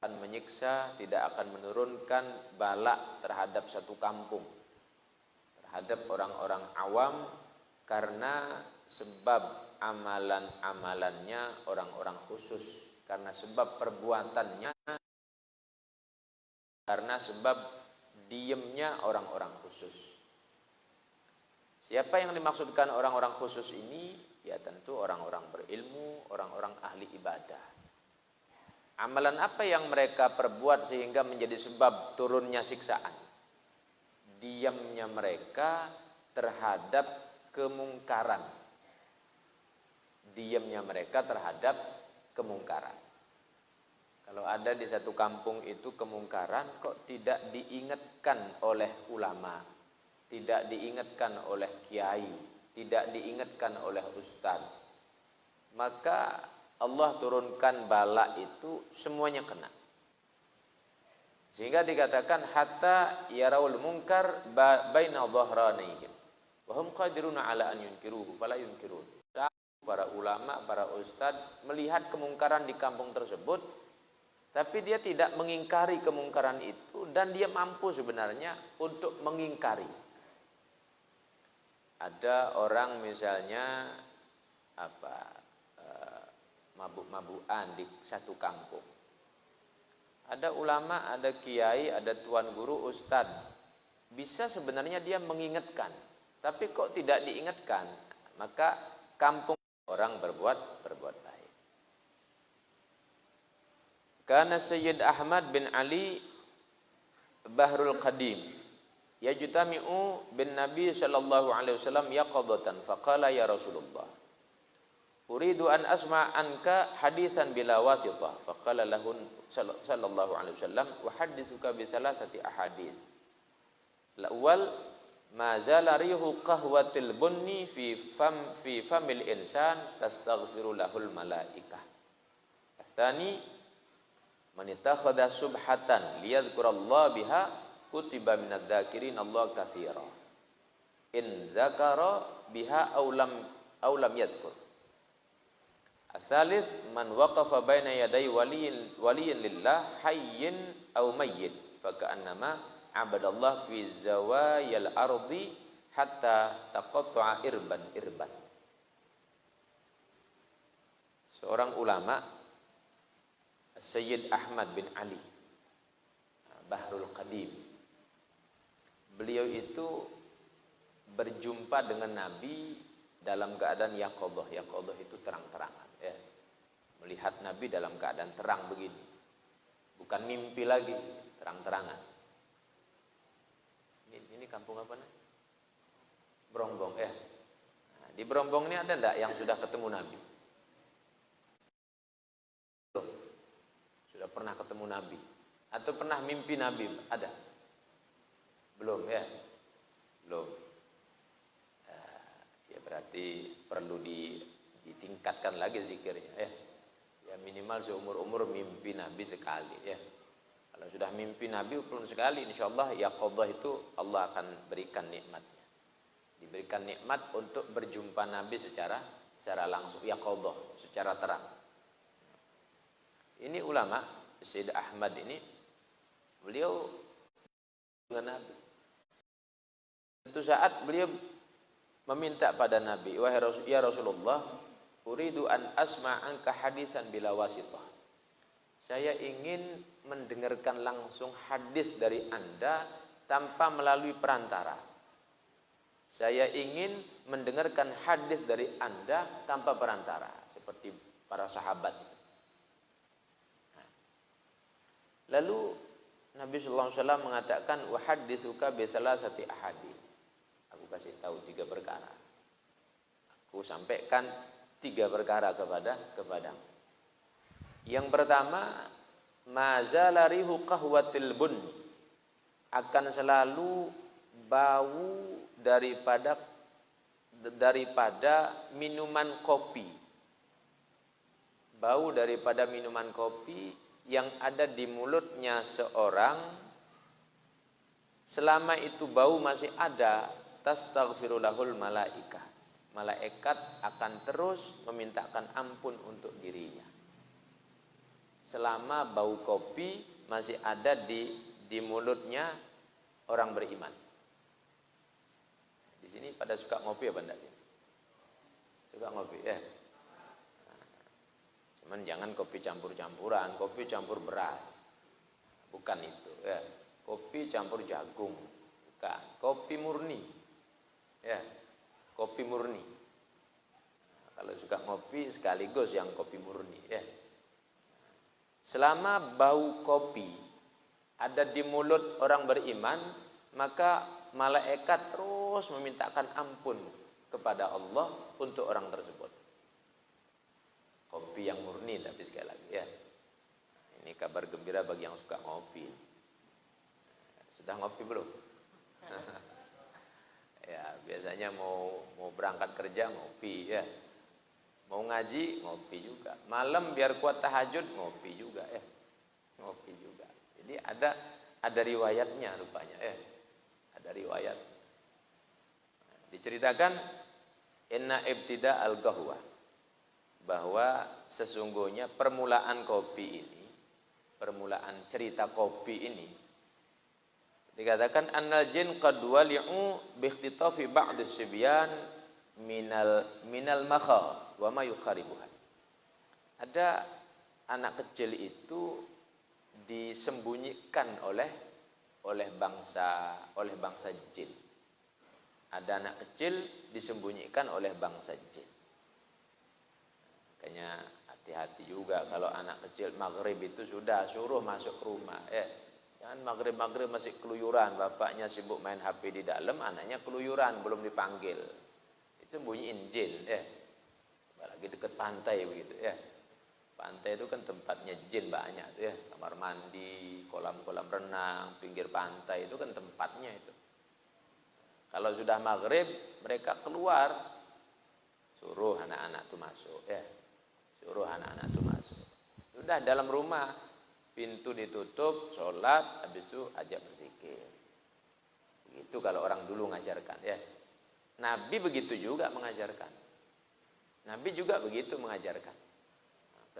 akan menyiksa, tidak akan menurunkan bala terhadap satu kampung, terhadap orang-orang awam, karena sebab amalan-amalannya orang-orang khusus, karena sebab perbuatannya, karena sebab diamnya orang-orang khusus. Siapa yang dimaksudkan orang-orang khusus ini? Ya tentu orang-orang berilmu, orang-orang ahli ibadah. Amalan apa yang mereka perbuat sehingga menjadi sebab turunnya siksaan? Diamnya mereka terhadap kemungkaran. Diamnya mereka terhadap kemungkaran. Kalau ada di satu kampung itu kemungkaran, kok tidak diingatkan oleh ulama, tidak diingatkan oleh kiai, tidak diingatkan oleh ustaz, maka Allah turunkan bala itu semuanya kena. Sehingga dikatakan hatta yaraul munkar baina dhahranihim wa hum qadiruna ala an yunkiruhu fala yunkirun. Para ulama, para ustaz melihat kemungkaran di kampung tersebut, tapi dia tidak mengingkari kemungkaran itu, dan dia mampu sebenarnya untuk mengingkari. Ada orang misalnya mabuk-mabukan di satu kampung. Ada ulama, ada kiai, ada tuan guru, ustad. Bisa sebenarnya dia mengingatkan, tapi kok tidak diingatkan, maka kampung orang berbuat baik. Karena Sayyid Ahmad bin Ali Bahrul Qadim yajtami'u bin Nabi sallallahu alaihi wasallam yaqadatan faqala ya Rasulullah uridu an asma' anka hadithan bila wasitah faqala lahu sallallahu alaihi wasallam wa hadithuka bi salasati ahadits al-awwal ma zala rihu qahwatil bunni fi famil insan tastaghfiru lahul malaikah. Tsani man ittakhadha subhatan liyadhkurallaha biha kutiba minadz dzakirin Allah katsira in dzakara biha aw lam yadhkur. Ats-tsalits man waqafa baina yaday waliyin lillah hayyin aw mayyit fa ka'annama abadallah fi zawayal ardi hatta taqatta'a irban. Seorang ulama Sayyid Ahmad bin Ali Bahrul Qadim, beliau itu berjumpa dengan Nabi dalam keadaan yaqadhah. Yaqadhah itu terang-terangan, ya. Melihat Nabi dalam keadaan terang begini, bukan mimpi lagi, terang-terangan. Ini kampung apa nih? Brongbong, ya. Nah, di Brongbong ini ada enggak yang sudah ketemu Nabi? Belum. Sudah pernah ketemu Nabi atau pernah mimpi Nabi? Ada? Belum, ya. Belum. Ya berarti perlu ditingkatkan lagi zikirnya, ya. Ya minimal seumur-umur mimpi Nabi sekali, ya. Kalau sudah mimpi Nabi belum sekali, insyaallah yaqadhah itu Allah akan berikan nikmatnya. Diberikan nikmat untuk berjumpa Nabi secara langsung, yaqadhah, secara terang. Ini ulama Sayyid Ahmad ini, beliau dengan Nabi. Suatu saat beliau meminta pada Nabi, wahai ya Rasulullah, uridu an asma'anka haditsan bila wasitah. Saya ingin mendengarkan langsung hadis dari Anda tanpa melalui perantara. Saya ingin mendengarkan hadis dari Anda tanpa perantara, seperti para sahabat. Nah. Lalu Nabi sallallahu alaihi wasallam mengatakan wa haditsuka bi salasati ahadits. Aku kasih tahu 3 perkara. Aku sampaikan 3 perkara kepadamu. Yang pertama, mazala rihu qahwatil bun, akan selalu bau daripada minuman kopi. Bau daripada minuman kopi yang ada di mulutnya seorang, selama itu bau masih ada, tastaghfirulahul malaikah. Malaikat akan terus memintakan ampun untuk dirinya. selama bau kopi masih ada di mulutnya orang beriman. Di sini pada suka ngopi apa enggak? Suka ngopi ya. Cuman jangan kopi campur-campuran, kopi campur beras. Bukan itu ya. Kopi campur jagung. Bukan, kopi murni. Ya. Kopi murni. Kalau suka ngopi sekaligus yang kopi murni ya. Selama bau kopi ada di mulut orang beriman, maka malaikat terus memintakan ampun kepada Allah untuk orang tersebut. Kopi yang murni, tapi sekali lagi ya. Ini kabar gembira bagi yang suka ngopi. Sudah ngopi belum? Ya, biasanya mau berangkat kerja ngopi ya. Mau ngaji ngopi juga. Malam biar kuat tahajud ngopi juga ya. Ngopi juga. Jadi ada riwayatnya rupanya ya. Ada riwayat. Diceritakan inna ibtida al-qahwa, bahwa sesungguhnya permulaan kopi ini, permulaan cerita kopi ini, dikatakan annal jin qad wali'u bi ikhtitafi ba'd as-sibyan minal makha wa ma yuqaribuha. Ada anak kecil itu disembunyikan oleh bangsa jin. Ada anak kecil disembunyikan oleh bangsa jin. Makanya hati-hati juga kalau anak kecil maghrib itu sudah suruh masuk rumah. Jangan maghrib masih keluyuran, bapaknya sibuk main HP di dalam, anaknya keluyuran belum dipanggil. Sembunyiin jin apalagi dekat pantai begitu ya. Pantai itu kan tempatnya jin banyak tuh ya, kamar mandi, kolam-kolam renang, pinggir pantai itu kan tempatnya itu. Kalau sudah maghrib mereka keluar, suruh anak-anak itu masuk ya. Suruh anak-anak itu masuk. Sudah dalam rumah, pintu ditutup, sholat, habis itu ajak berzikir. Begitu kalau orang dulu ngajarkan ya. Nabi begitu juga mengajarkan. Nabi juga begitu mengajarkan.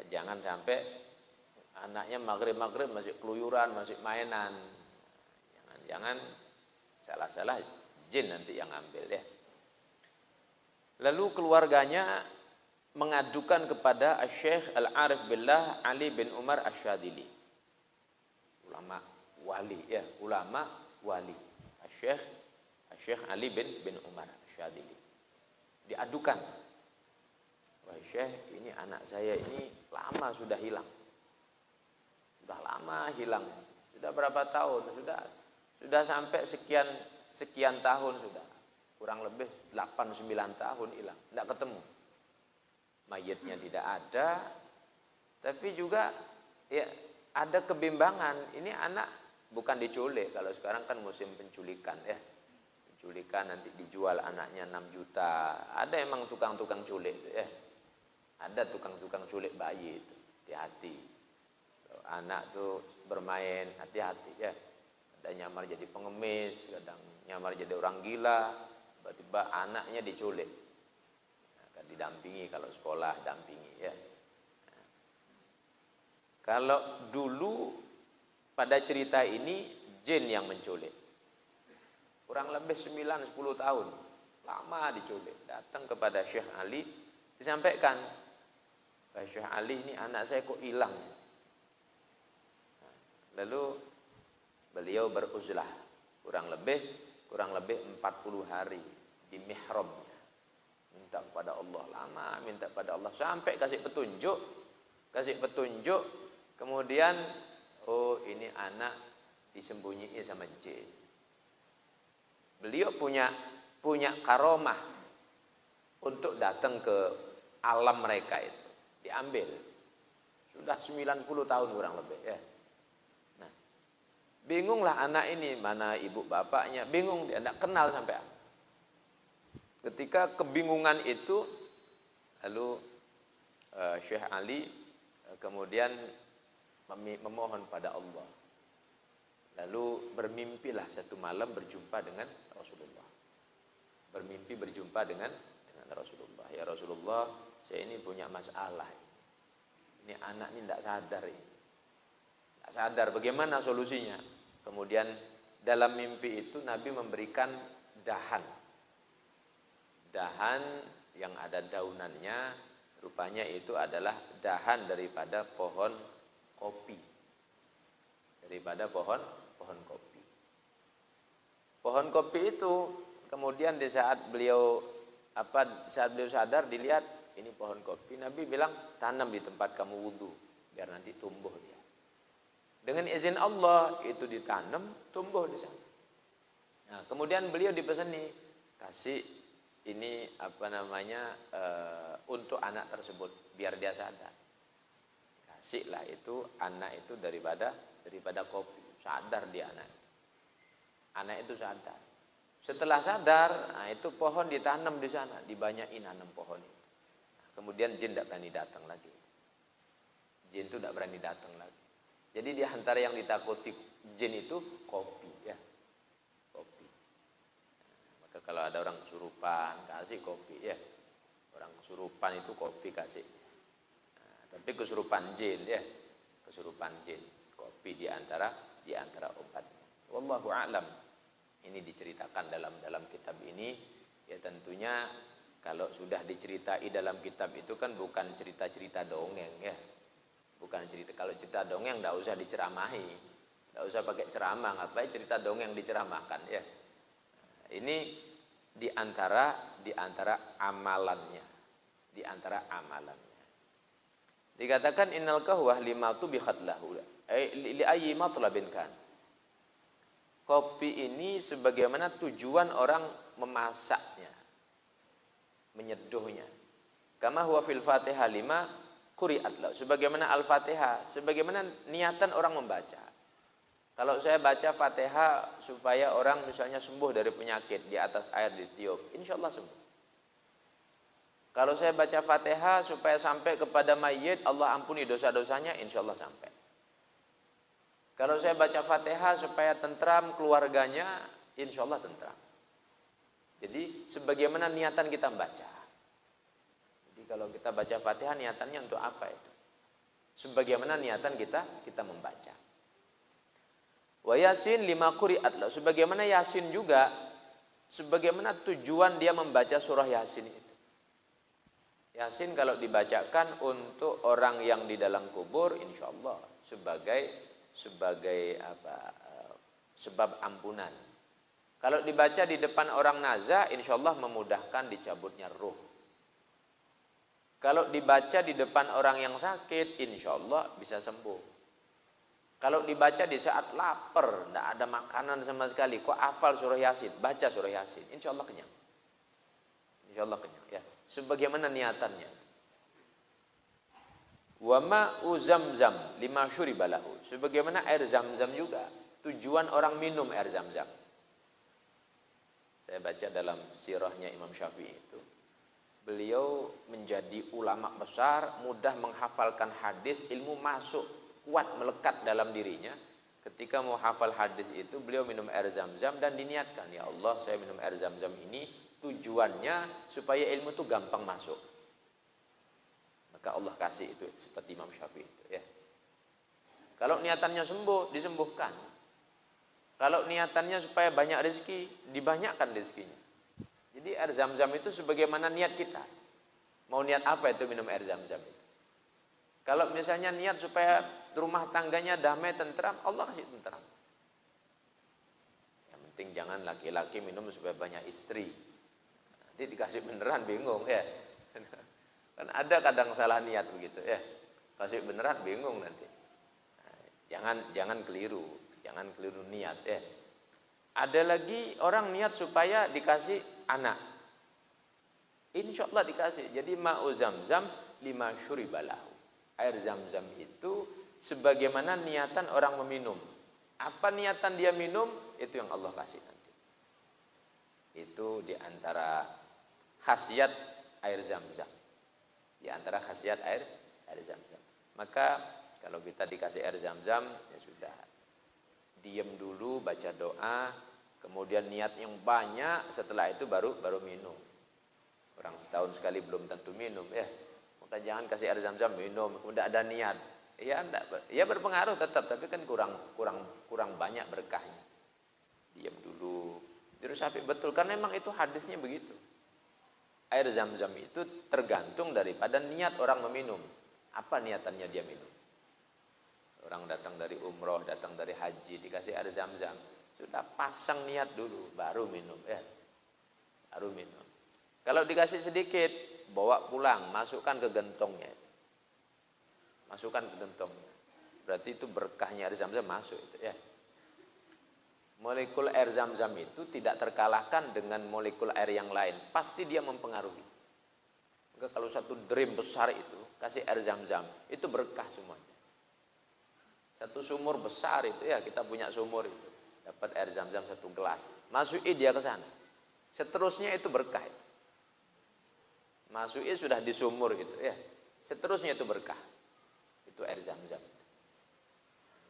Jangan sampai anaknya maghrib masih keluyuran, masih mainan. Jangan salah-salah jin nanti yang ambil ya. Lalu keluarganya mengadukan kepada Syekh Al-Arif Billah Ali bin Umar Asy-Syadzili. Ulama wali ya, ulama wali. Syekh Ali bin Umar Asy-Syadzili. Diadukan. Wah Syekh, ini anak saya ini lama sudah hilang. Sudah lama hilang. Sudah berapa tahun? Sudah sampai sekian tahun sudah. Kurang lebih 8-9 tahun hilang, tidak ketemu. Mayitnya tidak ada, tapi juga ya ada kebimbangan. Ini anak bukan diculik, kalau sekarang kan musim penculikan ya. Penculikan nanti dijual anaknya 6 juta. Ada emang tukang-tukang culik ya. Ada tukang-tukang culik bayi itu. Hati-hati. Anak tuh bermain, hati-hati ya. Ada nyamar jadi pengemis, kadang nyamar jadi orang gila, tiba-tiba anaknya diculik. Akan didampingi kalau sekolah, dampingi ya. Kalau dulu pada cerita ini jin yang menculik. Kurang lebih 9-10 tahun. Lama diculik. Datang kepada Syekh Ali, disampaikan, Syekh Ali, ini anak saya kok hilang. Lalu beliau beruzlah kurang lebih 40 hari di mihrabnya. Minta kepada Allah, lama minta kepada Allah sampai kasih petunjuk, kemudian oh ini anak disembunyiin sama jin. Beliau punya karomah untuk datang ke alam mereka itu. Diambil. Sudah 90 tahun kurang lebih ya. Nah, bingunglah anak ini, mana ibu bapaknya, bingung dia tidak kenal sampai. Ketika kebingungan itu, lalu Syekh Ali kemudian memohon pada Allah. Lalu bermimpilah satu malam berjumpa dengan Rasulullah. Bermimpi berjumpa dengan Rasulullah. Ya Rasulullah, saya ini punya masalah. Ini anak ini tidak sadar ini. Tak sadar bagaimana solusinya. Kemudian dalam mimpi itu Nabi memberikan dahan. Dahan yang ada daunannya, rupanya itu adalah dahan daripada pohon kopi. Daripada pohon kopi. Pohon kopi itu kemudian di saat beliau sadar dilihat ini pohon kopi, Nabi bilang tanam di tempat kamu wudu biar nanti tumbuh dia. Dengan izin Allah itu ditanam, tumbuh di sana. Nah, kemudian beliau dipesani kasih ini untuk anak tersebut biar dia sadar. Kasihlah itu anak itu daripada kopi. Sadar dia anak. Anak itu sadar. Setelah sadar, nah itu pohon ditanam di sana, dibanyakin nanam pohon itu. Kemudian jin tidak berani datang lagi. Jin itu tidak berani datang lagi. Jadi di antara yang ditakuti jin itu kopi, ya. Kopi. Maka kalau ada orang kesurupan, kasih kopi, ya. Orang kesurupan itu kopi kasih. Nah, tapi kesurupan jin, ya. Kesurupan jin, kopi di antara obatnya. Wallahu a'lam. Ini diceritakan dalam kitab ini, ya tentunya kalau sudah diceritai dalam kitab itu kan bukan cerita-cerita dongeng, ya. Bukan cerita, kalau cerita dongeng tidak usah diceramahi, tidak usah pakai ceramah, ngapain cerita dongeng diceramahkan, ya. Ini di antara amalannya, di antara amalannya. Dikatakan innal kahwah limatu bikhatlahu, li ayyi matlabin kan. Kopi ini sebagaimana tujuan orang memasaknya, menyeduhnya. Kama huwa fil Fatihah 5 quri'at lahu. Sebagaimana Al-Fatihah, sebagaimana niatan orang membaca. Kalau saya baca Fatihah supaya orang misalnya sembuh dari penyakit di atas air ditiup, insyaallah sembuh. Kalau saya baca Fatihah supaya sampai kepada mayit, Allah ampuni dosa-dosanya, insyaallah sampai. Kalau saya baca Fatihah supaya tentram keluarganya, insyaallah tentram. Jadi sebagaimana niatan kita membaca. Jadi kalau kita baca Fatihah niatannya untuk apa itu? Sebagaimana niatan kita membaca. Wa Yasin 5 quri'at lahu. Sebagaimana Yasin juga, sebagaimana tujuan dia membaca surah Yasin itu. Yasin kalau dibacakan untuk orang yang di dalam kubur, insyaallah sebagai sebab ampunan. Kalau dibaca di depan orang nazar, insyaallah memudahkan dicabutnya ruh. Kalau dibaca di depan orang yang sakit, insyaallah bisa sembuh. Kalau dibaca di saat lapar, tidak ada makanan sama sekali, kok hafal surah Yasin, baca surah Yasin, insyaallah kenyang. Insyaallah kenyang, ya. Sebagaimana niatannya. Wa ma'u zamzam 5 syuriba lahu. Sebagaimana air zam-zam juga, tujuan orang minum air zam-zam. Saya baca dalam sirahnya Imam Syafi'i itu, beliau menjadi ulama besar, mudah menghafalkan hadis, ilmu masuk kuat melekat dalam dirinya. Ketika mau hafal hadis itu, beliau minum air zam-zam dan diniatkan, ya Allah, saya minum air zam-zam ini tujuannya supaya ilmu itu gampang masuk. Maka Allah kasih itu seperti Imam Syafi'i itu, ya. Kalau niatannya sembuh, disembuhkan. Kalau niatannya supaya banyak rezeki, dibanyakkan rezekinya. Jadi air zam-zam itu sebagaimana niat kita. Mau niat apa itu minum air zam-zam itu? Kalau misalnya niat supaya rumah tangganya damai, tentram, Allah kasih tentram. Yang penting jangan laki-laki minum supaya banyak istri. Nanti dikasih beneran bingung, ya. Kan ada kadang salah niat begitu, ya. Kasih beneran bingung nanti. Nah, jangan keliru niat, ya. Ada lagi orang niat supaya dikasih anak. Insyaallah dikasih. Jadi ma'u zamzam 5 syuriba lahu. Air zam-zam itu sebagaimana niatan orang meminum. Apa niatan dia minum, itu yang Allah kasih nanti. Itu di antara khasiat air zam-zam. Di antara khasiat air zam-zam. Maka kalau kita dikasih air zam-zam, ya sudah. Diam dulu, baca doa, kemudian niat yang banyak, setelah itu baru minum. Orang setahun sekali belum tentu minum, ya. Maka jangan kasih air zam-zam minum, kemudian ada niat. Ya enggak, ya berpengaruh tetap, tapi kan kurang banyak berkahnya. Diam dulu. Terus sampai betul, karena memang itu hadisnya begitu. Air zam-zam itu tergantung daripada niat orang meminum. Apa niatannya dia minum? Orang datang dari umroh, datang dari haji, dikasih air zam-zam. Sudah pasang niat dulu, baru minum. Ya, baru minum. Kalau dikasih sedikit, bawa pulang, masukkan ke gentongnya. Masukkan ke gentongnya. Berarti itu berkahnya air zam-zam masuk. Itu, ya. Molekul air zam-zam itu tidak terkalahkan dengan molekul air yang lain. Pasti dia mempengaruhi. Maka kalau satu drim besar itu, kasih air zam-zam, itu berkah semuanya. Satu sumur besar itu, ya kita punya sumur itu. Dapat air zam-zam satu gelas. Masuki dia ke sana. Seterusnya itu berkah. Itu. Masuki sudah di sumur gitu, ya. Seterusnya itu berkah. Itu air zam-zam.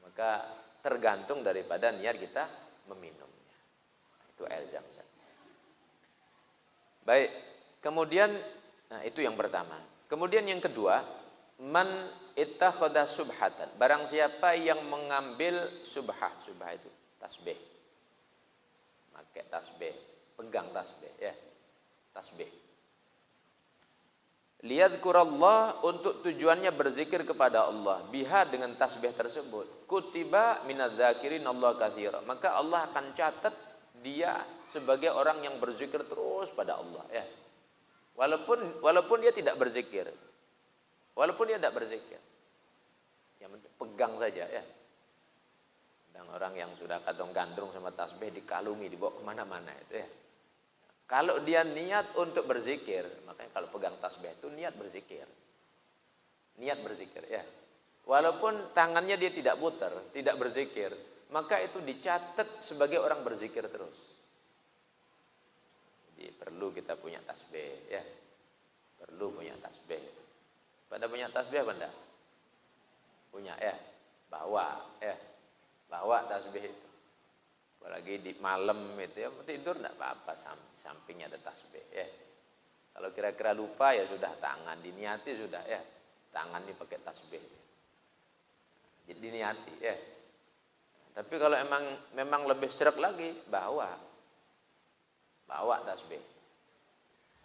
Maka tergantung daripada niat kita meminumnya. Itu air zam-zam. Baik, kemudian nah itu yang pertama. Kemudian yang kedua, man ittakhadha subhatan. Barang siapa yang mengambil subhah. Subhah itu tasbih. Pakai tasbih, pegang tasbih, ya. Tasbih. Liyadhkurallah, untuk tujuannya berzikir kepada Allah. Biha, dengan tasbih tersebut. Kutiba minadzakirin Allah katsira. Maka Allah akan catat dia sebagai orang yang berzikir terus pada Allah, ya. Walaupun dia tidak berzikir. Walaupun dia tidak berzikir. Yang penting pegang saja, ya. Dan orang yang sudah kadung-gandrung sama tasbih dikalungi, dibawa kemana-mana itu, ya. Kalau dia niat untuk berzikir, makanya kalau pegang tasbih itu niat berzikir. Niat berzikir, ya. Walaupun tangannya dia tidak putar, tidak berzikir, maka itu dicatat sebagai orang berzikir terus. Jadi perlu kita punya tasbih, ya. Perlu punya tasbih. Pada punya tasbih apa enggak? Punya, ya. Bawa, ya. Bawa tasbih itu. Apalagi di malam itu, ya, tidur enggak apa-apa, sampingnya ada tasbih, ya. Kalau kira-kira lupa, ya sudah, tangan diniati sudah, ya. Tangan dipakai tasbih. Jadi diniati, ya. Tapi kalau memang lebih seret lagi, bawa tasbih.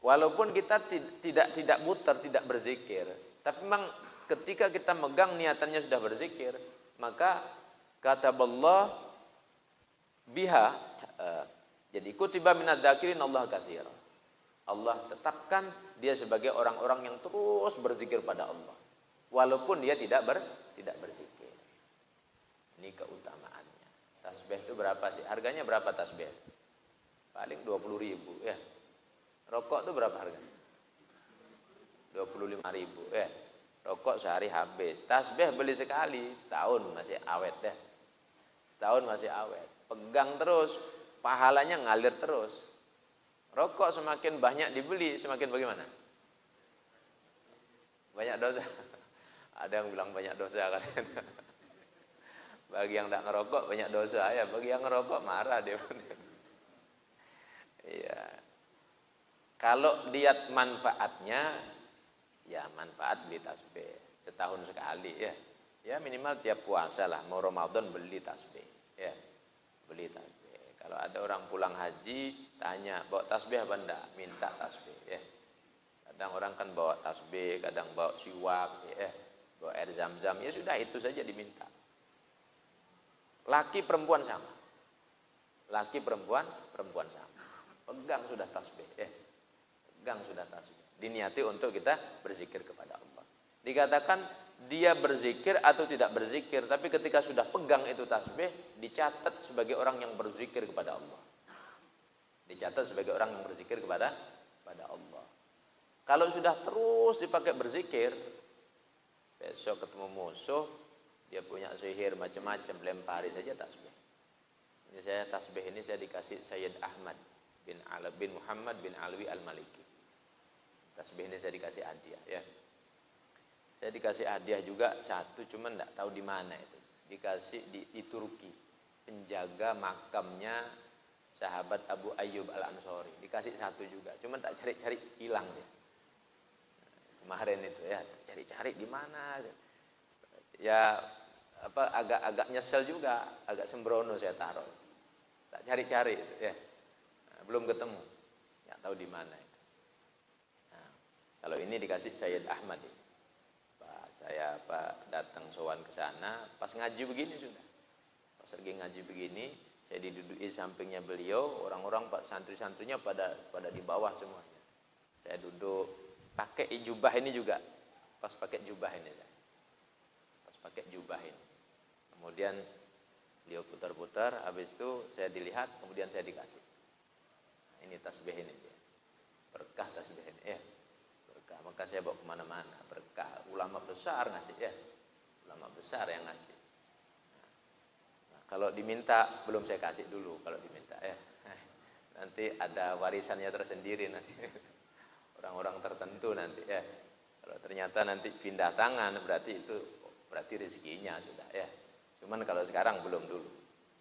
Walaupun kita tidak muter, tidak berzikir, tapi memang ketika kita megang niatannya sudah berzikir, maka kata Allah biha, jadi kutiba minadzakirin Allah katsira. Allah tetapkan dia sebagai orang-orang yang terus berzikir pada Allah, walaupun dia tidak berzikir. Ini keutamaannya. Tasbih itu berapa sih? Harganya berapa tasbih? Paling 20.000, ya. Rokok itu berapa harganya? 25.000, ya. Rokok sehari habis. Tasbih beli sekali, setahun masih awet, ya. Setahun masih awet. Pegang terus, pahalanya ngalir terus. Rokok semakin banyak dibeli, semakin bagaimana? Banyak dosa. Ada yang bilang banyak dosa kan. Bagi yang tidak ngerokok banyak dosa, ya. Bagi yang ngerokok marah dia. Iya. Kalau lihat manfaatnya, ya manfaat beli tasbih setahun sekali, ya. Ya minimal tiap puasa lah, mau Ramadan beli tasbih, ya. Beli tasbih. Kalau ada orang pulang haji tanya, bawa tasbih apa enggak? Minta tasbih, ya. Kadang orang kan bawa tasbih, kadang bawa siwak, ya. Bawa air zam-zam, ya sudah itu saja diminta. Laki perempuan sama. Laki perempuan sama. Pegang sudah tasbih, ya. Pegang sudah tasbih. Diniati untuk kita berzikir kepada Allah. Dikatakan dia berzikir atau tidak berzikir, tapi ketika sudah pegang itu tasbih, dicatat sebagai orang yang berzikir kepada Allah. Dicatat sebagai orang yang berzikir kepada Allah. Kalau sudah terus dipakai berzikir, besok ketemu musuh, dia punya sihir macam-macam, lempari saja tasbih. Ini tasbih ini saya dikasih Sayyid Ahmad bin Muhammad bin Alwi Al-Maliki. Tasbih ini saya dikasih hadiah, ya. Saya dikasih hadiah juga satu, cuman enggak tahu di mana itu. Dikasih di Turki, penjaga makamnya sahabat Abu Ayyub Al-Ansori. Dikasih satu juga, cuman tak cari-cari hilang dia. Kemarin itu, ya, cari-cari di mana. Ya agak nyesel juga, agak sembrono saya taruh. Tak cari-cari ya. Nah, belum ketemu. Enggak tahu di mana itu. Nah, kalau ini dikasih Sayyid Ahmad ini. Saya datang sowan ke sana, pas ngaji begini sudah. Pas lagi ngaji begini, saya diduduki sampingnya beliau, orang-orang santri-santrinya pada di bawah semuanya. Saya duduk pakai jubah ini juga. Pas pakai jubah ini saya. Pas pakai jubah ini. Kemudian beliau putar-putar, habis itu saya dilihat, kemudian saya dikasih. Nah, ini tasbih ini dia. Berkah tasbih ini. Ya. Berkah. Maka saya bawa kemana-mana. Berkah. Ulama besar ngasih ya. Ulama besar yang ngasih. Nah, kalau diminta belum saya kasih dulu kalau diminta ya. Nanti ada warisannya tersendiri nanti. Orang-orang tertentu nanti ya. Kalau ternyata nanti pindah tangan berarti rezekinya sudah ya. Cuman kalau sekarang belum dulu.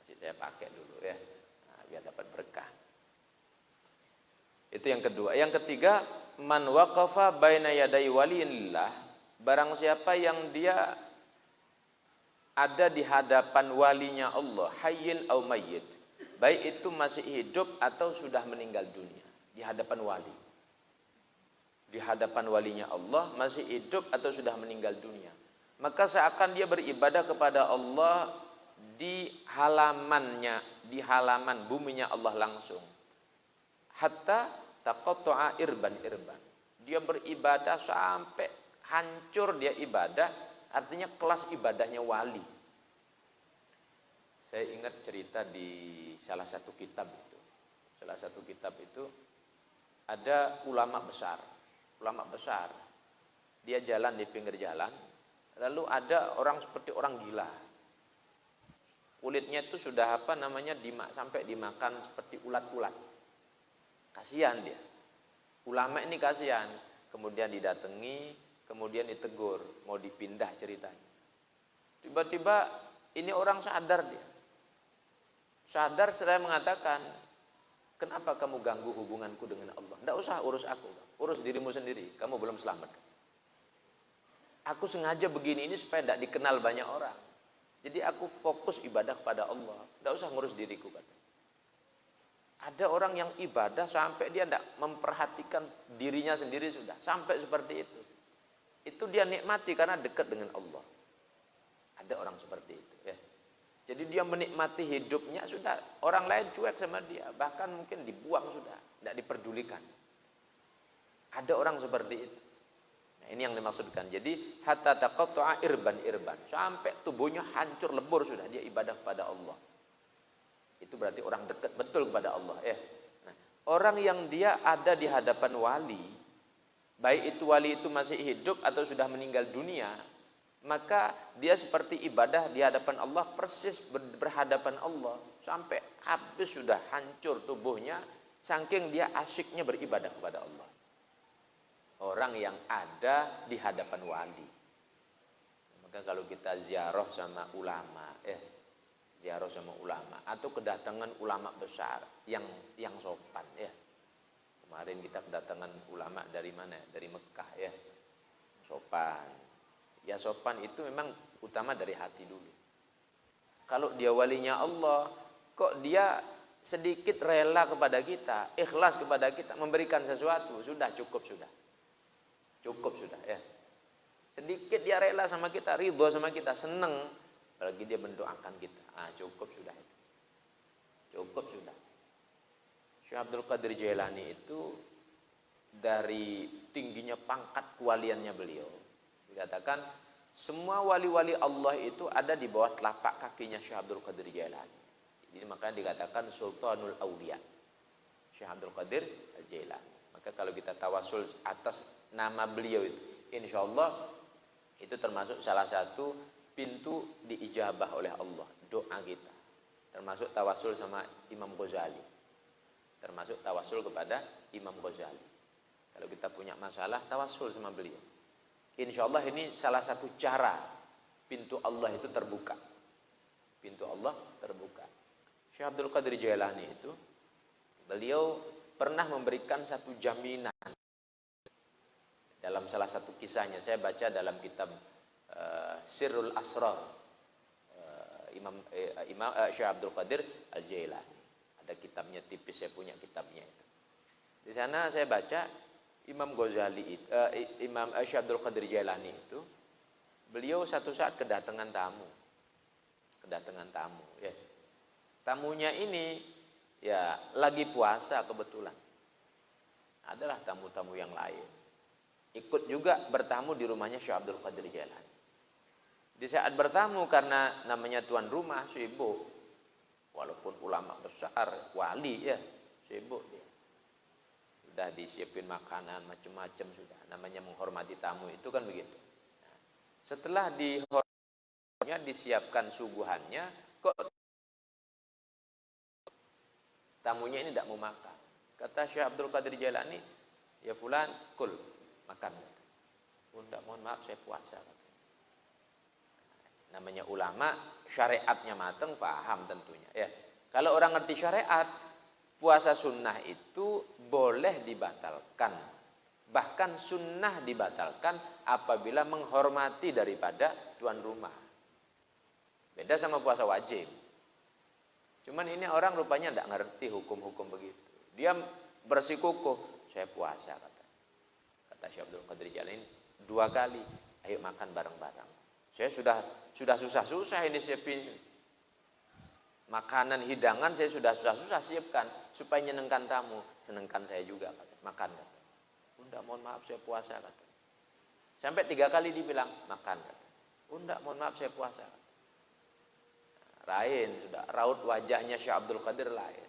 Masih saya pakai dulu ya. Nah, biar dapat berkah. Itu yang kedua. Yang ketiga, man waqafa baina yaday waliyillah, barang siapa yang dia ada di hadapan walinya Allah, hayyin au mayyit, baik itu masih hidup atau sudah meninggal dunia, di hadapan wali. Di hadapan walinya Allah, masih hidup atau sudah meninggal dunia. Maka seakan dia beribadah kepada Allah di halamannya, di halaman buminya Allah langsung. Hatta taqatta'a irban. Dia beribadah sampai hancur dia ibadah, artinya kelas ibadahnya wali. Saya ingat cerita di salah satu kitab itu. Salah satu kitab itu ada ulama besar. Dia jalan di pinggir jalan, lalu ada orang seperti orang gila. Kulitnya itu sudah sampai dimakan seperti ulat-ulat. Kasihan dia. Ulama ini kasihan. Kemudian didatangi, kemudian ditegur, mau dipindah ceritanya. Tiba-tiba ini orang sadar dia. Sadar seraya mengatakan, kenapa kamu ganggu hubunganku dengan Allah? Tidak usah urus aku, urus dirimu sendiri. Kamu belum selamat. Aku sengaja begini ini supaya tidak dikenal banyak orang. Jadi aku fokus ibadah kepada Allah. Tidak usah ngurus diriku, kata. Ada orang yang ibadah sampai dia tidak memperhatikan dirinya sendiri sudah. Sampai seperti itu. Itu dia nikmati karena dekat dengan Allah. Ada orang seperti itu ya. Jadi dia menikmati hidupnya sudah. Orang lain cuek sama dia. Bahkan mungkin dibuang sudah. Tidak diperdulikan. Ada orang seperti itu. Nah, ini yang dimaksudkan. Jadi hatta taqatta'a irban. Sampai tubuhnya hancur lebur sudah. Dia ibadah kepada Allah. Itu berarti orang dekat betul kepada Allah ya. Nah, orang yang dia ada di hadapan wali, baik itu wali itu masih hidup atau sudah meninggal dunia, maka dia seperti ibadah di hadapan Allah, persis berhadapan Allah, sampai habis sudah hancur tubuhnya, saking dia asyiknya beribadah kepada Allah. Orang yang ada di hadapan wali. Maka kalau kita ziarah sama ulama ziarah sama ulama atau kedatangan ulama besar yang sopan ya. Kemarin kita kedatangan ulama dari mana? Dari Mekah ya. Sopan. Ya sopan itu memang utama dari hati dulu. Kalau dia walinya Allah, kok dia sedikit rela kepada kita, ikhlas kepada kita, memberikan sesuatu, sudah cukup sudah. Cukup sudah ya. Sedikit dia rela sama kita, ridho sama kita, seneng, apalagi dia mendoakan kita. Cukup sudah. Cukup sudah. Syekh Abdul Qadir Jailani itu dari tingginya pangkat kewaliannya beliau, dikatakan semua wali-wali Allah itu ada di bawah telapak kakinya Syekh Abdul Qadir Jailani. Jadi makanya dikatakan Sultanul Auliya, Syekh Abdul Qadir Jailani. Maka kalau kita tawasul atas nama beliau itu, insyaallah itu termasuk salah satu pintu diijabah oleh Allah doa kita. Termasuk tawasul sama Imam Ghazali. Termasuk tawasul kepada Imam Ghazali. Kalau kita punya masalah, tawasul sama beliau. Insyaallah ini salah satu cara pintu Allah itu terbuka. Pintu Allah terbuka. Syekh Abdul Qadir Jailani itu, beliau pernah memberikan satu jaminan. Dalam salah satu kisahnya, saya baca dalam kitab Sirrul Asrar, Imam Syekh Abdul Qadir Al-Jailani. Ada kitabnya tipis, saya punya kitabnya itu. Di sana saya baca Imam Ghazali itu, Imam Syekh Abdul Qadir Jailani itu, beliau satu saat kedatangan tamu. Ya. Tamunya ini ya lagi puasa kebetulan. Adalah tamu-tamu yang lain. Ikut juga bertamu di rumahnya Syekh Abdul Qadir Jailani. Di saat bertamu, karena namanya tuan rumah sibuk, walaupun ulama besar, wali ya, sibuk dia. Sudah disiapin makanan macam-macam sudah. Namanya menghormati tamu itu kan begitu. Nah, setelah disiapkan suguhannya, kok tamunya ini tidak mau makan. Kata Syekh Abdul Qadir Jailani, ya fulan, kul, makan. Bunda, mohon maaf saya puasa. Namanya ulama, syariatnya mateng, paham tentunya. Ya, kalau orang ngerti syariat, puasa sunnah itu boleh dibatalkan. Bahkan sunnah dibatalkan apabila menghormati daripada tuan rumah. Beda sama puasa wajib. Cuman ini orang rupanya tidak ngerti hukum-hukum begitu. Dia bersikukuh, saya puasa kata Syekh Abdul Qadir Jailani 2 kali, ayo makan bareng-bareng. Saya sudah susah-susah ini siapin makanan hidangan, saya sudah susah-susah siapkan supaya nyenengkan tamu, senengkan saya juga makan kata. Bunda, mohon maaf saya puasa kata. Sampai 3 kali dibilang makan kata. Bunda, mohon maaf saya puasa. Lain sudah, raut wajahnya Syekh Abdul Qadir lain.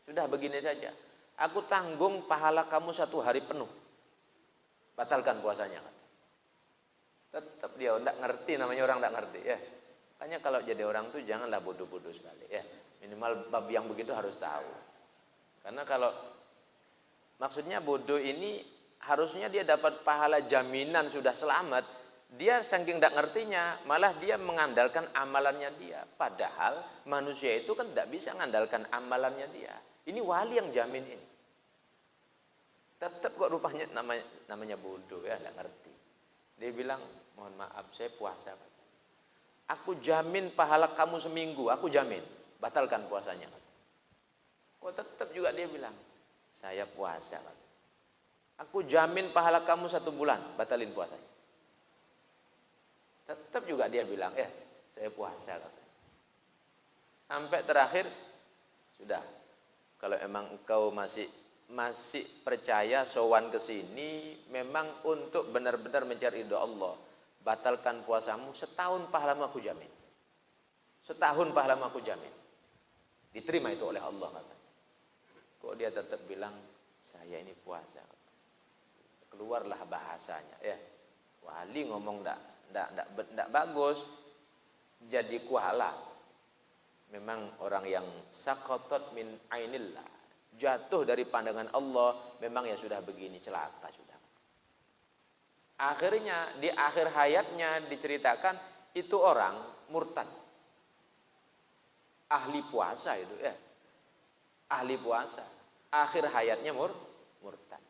Sudah begini saja, aku tanggung pahala kamu 1 hari penuh. Batalkan puasanya. Tetap dia tidak ngerti, namanya orang tidak ngerti ya. Makanya kalau jadi orang tuh janganlah bodoh-bodoh sekali ya. Minimal bab yang begitu harus tahu. Karena kalau maksudnya bodoh ini harusnya dia dapat pahala jaminan sudah selamat. Dia saking tidak ngertinya, malah dia mengandalkan amalannya dia. Padahal manusia itu kan tidak bisa mengandalkan amalannya dia. Ini wali yang jamin ini. Tetap kok rupanya namanya bodoh ya, tidak ngerti. Dia bilang, mohon maaf saya puasa. Aku jamin pahala kamu seminggu, aku jamin. Batalkan puasanya. Kok tetap juga dia bilang, saya puasa. Aku jamin pahala kamu 1 bulan, batalin puasanya. Tetap juga dia bilang, saya puasa. Sampai terakhir, sudah. Kalau emang engkau masih percaya sowan ke sini memang untuk benar-benar mencari ridha Allah, batalkan puasamu, 1 tahun pahalamu aku jamin. 1 tahun pahalamu aku jamin. Diterima itu oleh Allah katanya. Kok dia tetap bilang saya ini puasa. Keluarlah bahasanya ya. Wali ngomong enggak bagus. Jadi kuala. Memang orang yang saqatat min ainillah, jatuh dari pandangan Allah, memang ya sudah begini, celaka sudah. Akhirnya di akhir hayatnya diceritakan itu orang murtad. Ahli puasa itu ya. Ahli puasa. Akhir hayatnya murtad.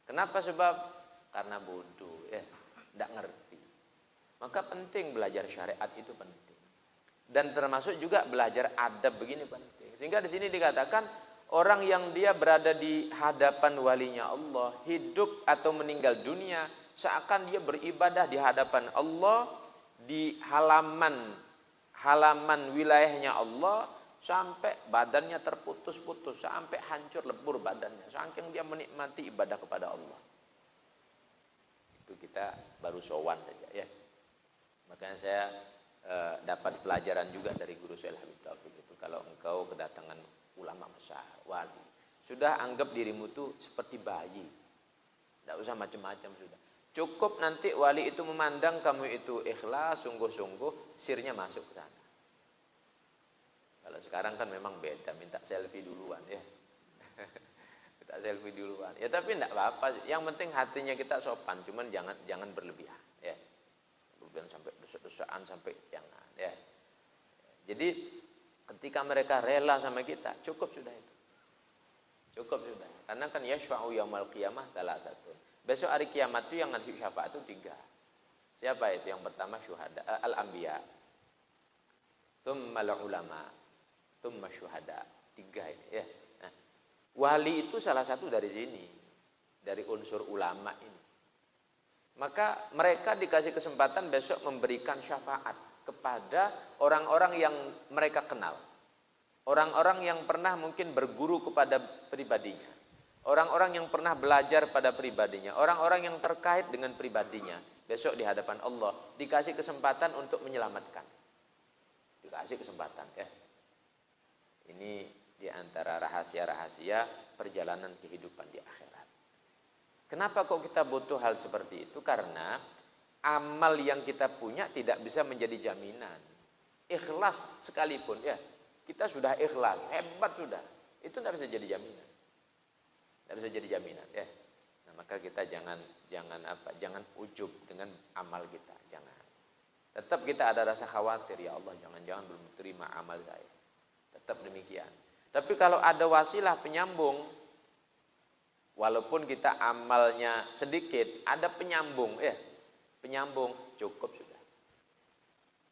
Kenapa? Sebab karena bodoh ya, tidak ngerti. Maka penting belajar syariat itu penting. Dan termasuk juga belajar adab begini penting. Sehingga di sini dikatakan orang yang dia berada di hadapan walinya Allah, hidup atau meninggal dunia, seakan dia beribadah di hadapan Allah, di halaman wilayahnya Allah, sampai badannya terputus-putus, sampai hancur lebur badannya, saking dia menikmati ibadah kepada Allah. Itu kita baru sowan saja ya. Makanya saya dapat pelajaran juga dari guru saya Habib Taufik itu, kalau engkau kedatangan ulama besar, wali, sudah anggap dirimu tuh seperti bayi, tidak usah macam-macam sudah. Cukup nanti wali itu memandang kamu itu ikhlas, sungguh-sungguh, sirnya masuk ke sana. Kalau sekarang kan memang beda, minta selfie duluan ya. Minta selfie duluan. Ya tapi tidak apa-apa, yang penting hatinya kita sopan, cuman jangan berlebihan ya. Berlebihan sampai dosa-dosaan, sampai jangan ya. Jadi ketika mereka rela sama kita, cukup sudah itu. Cukup sudah. Karena kan yashfa'u yaumal qiyamah 3. Besok hari kiamat itu yang ngasih syafaat itu 3. Siapa itu? Yang pertama syuhada, al-anbiya, tsumma ulama, tsumma syuhada. 3 ini ya. Nah, wali itu salah satu dari sini, dari unsur ulama ini. Maka mereka dikasih kesempatan besok memberikan syafaat kepada orang-orang yang mereka kenal. Orang-orang yang pernah mungkin berguru kepada pribadinya. Orang-orang yang pernah belajar pada pribadinya. Orang-orang yang terkait dengan pribadinya. Besok di hadapan Allah dikasih kesempatan untuk menyelamatkan. Dikasih kesempatan ya. Ini di antara rahasia-rahasia perjalanan kehidupan di akhirat. Kenapa kok kita butuh hal seperti itu? Karena amal yang kita punya tidak bisa menjadi jaminan. Ikhlas sekalipun ya, kita sudah ikhlas, hebat sudah, itu tidak bisa jadi jaminan. Tidak bisa jadi jaminan ya. Nah, maka kita jangan ujub dengan amal kita, jangan. Tetap kita ada rasa khawatir, ya Allah, jangan-jangan belum terima amal saya. Tetap demikian. Tapi kalau ada wasilah penyambung, walaupun kita amalnya sedikit, ada penyambung ya. Penyambung cukup sudah.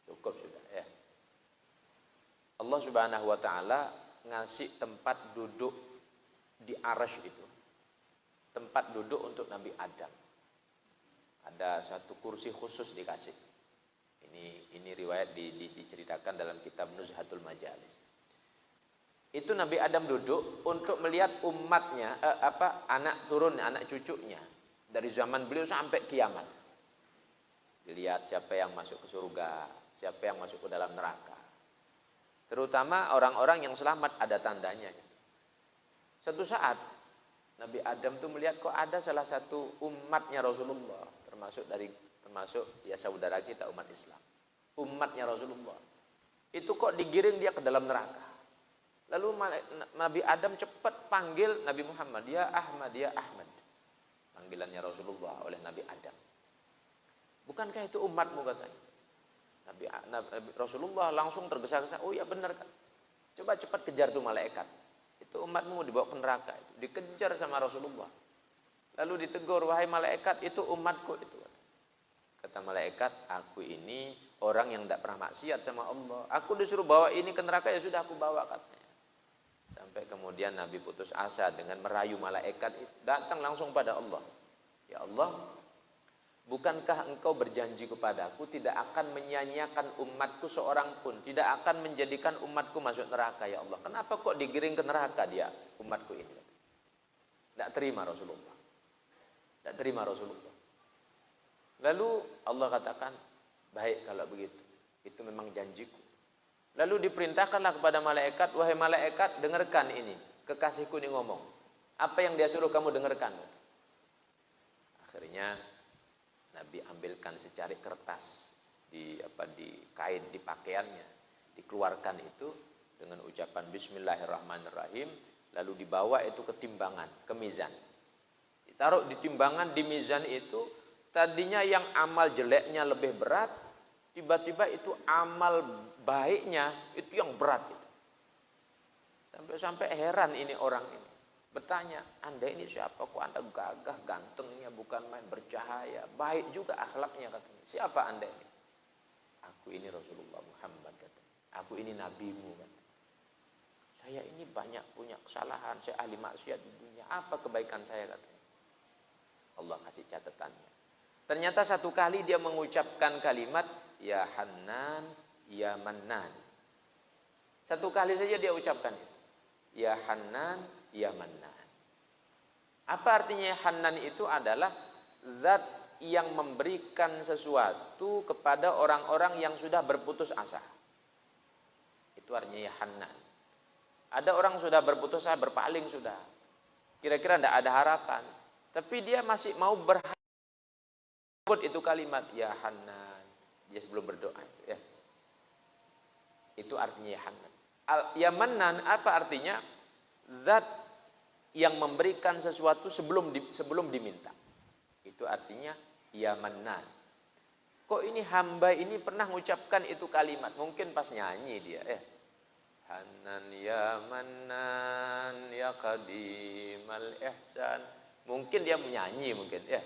Cukup sudah ya. Allah Subhanahu wa taala ngasih tempat duduk di Arsy itu. Tempat duduk untuk Nabi Adam. Ada satu kursi khusus dikasih. Ini riwayat diceritakan dalam kitab Nuzhatul Majalis. Itu Nabi Adam duduk untuk melihat umatnya, anak turunnya, anak cucunya dari zaman beliau sampai kiamat. Dilihat siapa yang masuk ke surga, siapa yang masuk ke dalam neraka. Terutama orang-orang yang selamat, ada tandanya. Suatu saat Nabi Adam tuh melihat kok ada salah satu umatnya Rasulullah, termasuk ya saudara kita umat Islam. Umatnya Rasulullah. Itu kok digiring dia ke dalam neraka. Lalu Nabi Adam cepat panggil Nabi Muhammad, ya Ahmad, ya Ahmad. Panggilannya Rasulullah oleh Nabi Adam. Bukankah itu umatmu katanya? Rasulullah langsung tergesa-gesa, oh ya benar kan. Coba cepat kejar tuh malaikat. Itu umatmu dibawa ke neraka. Dikejar sama Rasulullah. Lalu ditegur, wahai malaikat, itu umatku itu. Kata malaikat, aku ini orang yang tidak pernah maksiat sama Allah. Aku disuruh bawa ini ke neraka, ya sudah aku bawa katanya. Sampai kemudian Nabi putus asa dengan merayu malaikat itu. Datang langsung pada Allah. Ya Allah, bukankah engkau berjanji kepadaku tidak akan menyia-nyiakan umatku seorang pun. Tidak akan menjadikan umatku masuk neraka ya Allah. Kenapa kok digiring ke neraka dia umatku ini? Tidak terima Rasulullah. Tidak terima Rasulullah. Lalu Allah katakan, baik kalau begitu. Itu memang janjiku. Lalu diperintahkanlah kepada malaikat, wahai malaikat, dengarkan ini. Kekasihku ini ngomong. Apa yang dia suruh kamu dengarkan? Akhirnya Nabi ambilkan secari kertas di kain di pakaiannya, dikeluarkan itu dengan ucapan Bismillahirrahmanirrahim, lalu dibawa itu ke timbangan, ke mizan. Ditaruh di timbangan, di mizan itu tadinya yang amal jeleknya lebih berat, tiba-tiba itu amal baiknya itu yang berat itu. Sampai heran ini orang ini. Bertanya, Anda ini siapa? Kok Anda gagah, gantengnya, bukan main, bercahaya, baik juga akhlaknya katanya. Siapa Anda ini? Aku ini Rasulullah Muhammad katanya. Aku ini nabimu katanya. Saya ini banyak punya kesalahan, saya ahli maksiat di dunia. Apa kebaikan saya katanya? Allah kasih catatannya. Ternyata satu kali dia mengucapkan kalimat ya Hannan, ya Mannan. Satu kali saja dia ucapkan itu. Ya Hannan, ya Mannan. Apa artinya Hannan itu adalah zat yang memberikan sesuatu kepada orang-orang yang sudah berputus asa. Itu artinya ya Hannan. Ada orang sudah berputus asa, berpaling sudah. Kira-kira tidak ada harapan. Tapi dia masih mau berharap. Itu kalimat ya Hannan. Dia sebelum berdoa ya. Itu artinya ya Hannan. Ya Mannan apa artinya? Zat yang memberikan sesuatu sebelum diminta. Itu artinya ya Mannan. Kok ini hamba ini pernah mengucapkan itu kalimat? Mungkin pas nyanyi dia ya. Hannan ya Mannan ya Qadimal Ihsan. Mungkin dia menyanyi mungkin ya.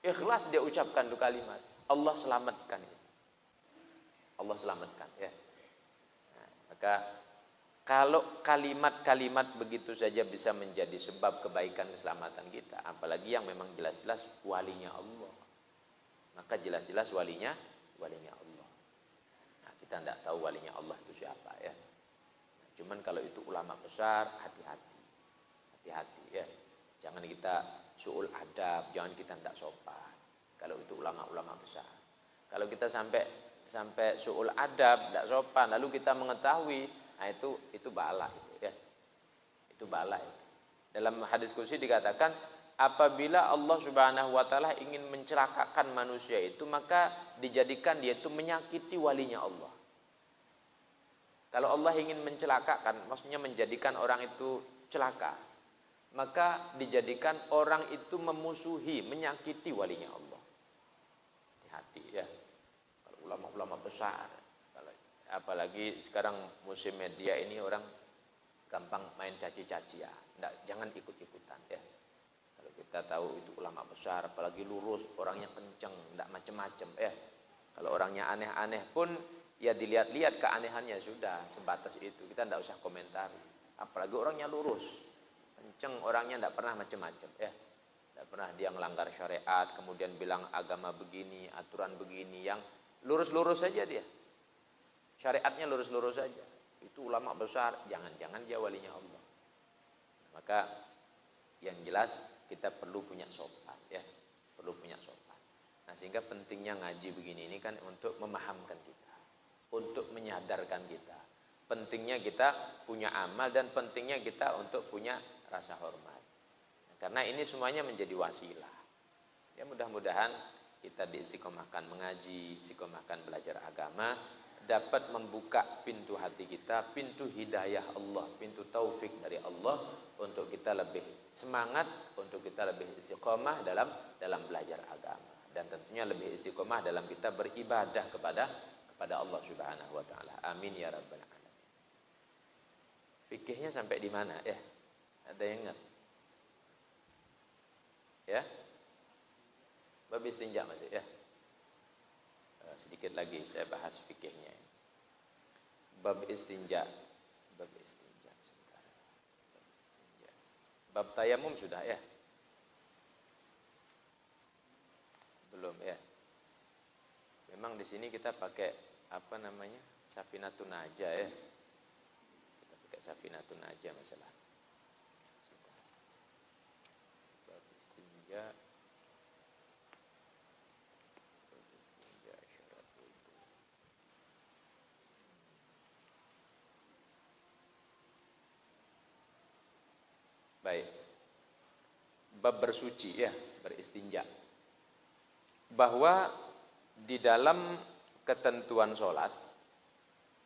Ikhlas dia ucapkan itu kalimat. Allah selamatkan itu. Allah selamatkan ya. Nah, maka kalau kalimat-kalimat begitu saja bisa menjadi sebab kebaikan keselamatan kita, apalagi yang memang jelas-jelas walinya Allah. Maka jelas-jelas walinya Allah. Nah, kita tidak tahu walinya Allah itu siapa ya. Nah, cuman kalau itu ulama besar, hati-hati. Hati-hati ya. Jangan kita su'ul adab, jangan kita tidak sopan. Kalau itu ulama-ulama besar. Kalau kita sampai su'ul adab, tidak sopan, lalu kita mengetahui, nah itu bala itu ya. Itu bala itu. Dalam hadis qudsi dikatakan, apabila Allah Subhanahu wa taala ingin mencelakakan manusia itu, maka dijadikan dia itu menyakiti walinya Allah. Kalau Allah ingin mencelakakan, maksudnya menjadikan orang itu celaka, maka dijadikan orang itu memusuhi, menyakiti walinya Allah. Hati-hati ya. Kalau ulama-ulama besar, apalagi sekarang musim media ini orang gampang main caci-cacian. Jangan ikut-ikutan ya. Kalau kita tahu itu ulama besar, apalagi lurus, orangnya kenceng, tidak macam-macam ya. Kalau orangnya aneh-aneh pun ya dilihat-lihat keanehannya, sudah sebatas itu. Kita tidak usah komentari. Apalagi orangnya lurus, kenceng, orangnya tidak pernah macam-macam ya. Tidak pernah dia melanggar syariat, kemudian bilang agama begini, aturan begini, yang lurus-lurus saja dia. Syariatnya lurus-lurus saja. Itu ulama besar, jangan-jangan dia walinya Allah. Maka yang jelas kita perlu punya sopan ya, perlu punya sopan. Nah, sehingga pentingnya ngaji begini ini kan untuk memahamkan kita, untuk menyadarkan kita. Pentingnya kita punya amal dan pentingnya kita untuk punya rasa hormat. Nah, karena ini semuanya menjadi wasilah. Ya mudah-mudahan kita diistiqomahkan mengaji, istiqomahkan belajar agama, dapat membuka pintu hati kita, pintu hidayah Allah, pintu taufik dari Allah untuk kita lebih semangat, untuk kita lebih istiqomah dalam belajar agama, dan tentunya lebih istiqomah dalam kita beribadah kepada Allah Subhanahu wa taala. Amin ya rabbal alamin. Fikihnya sampai di mana ya? Ada yang ingat? Ya? Bab istinja masih ya? Sedikit lagi saya bahas fikihnya. Bab istinja sebentar. Bab istinja. Bab tayamum sudah ya? Belum ya? Memang di sini kita pakai apa namanya? Safinatun Najah ya. Kita pakai Safinatun Najah masalah. Bab istinja. Baik. Bab bersuci ya, beristinja. Bahwa di dalam ketentuan sholat,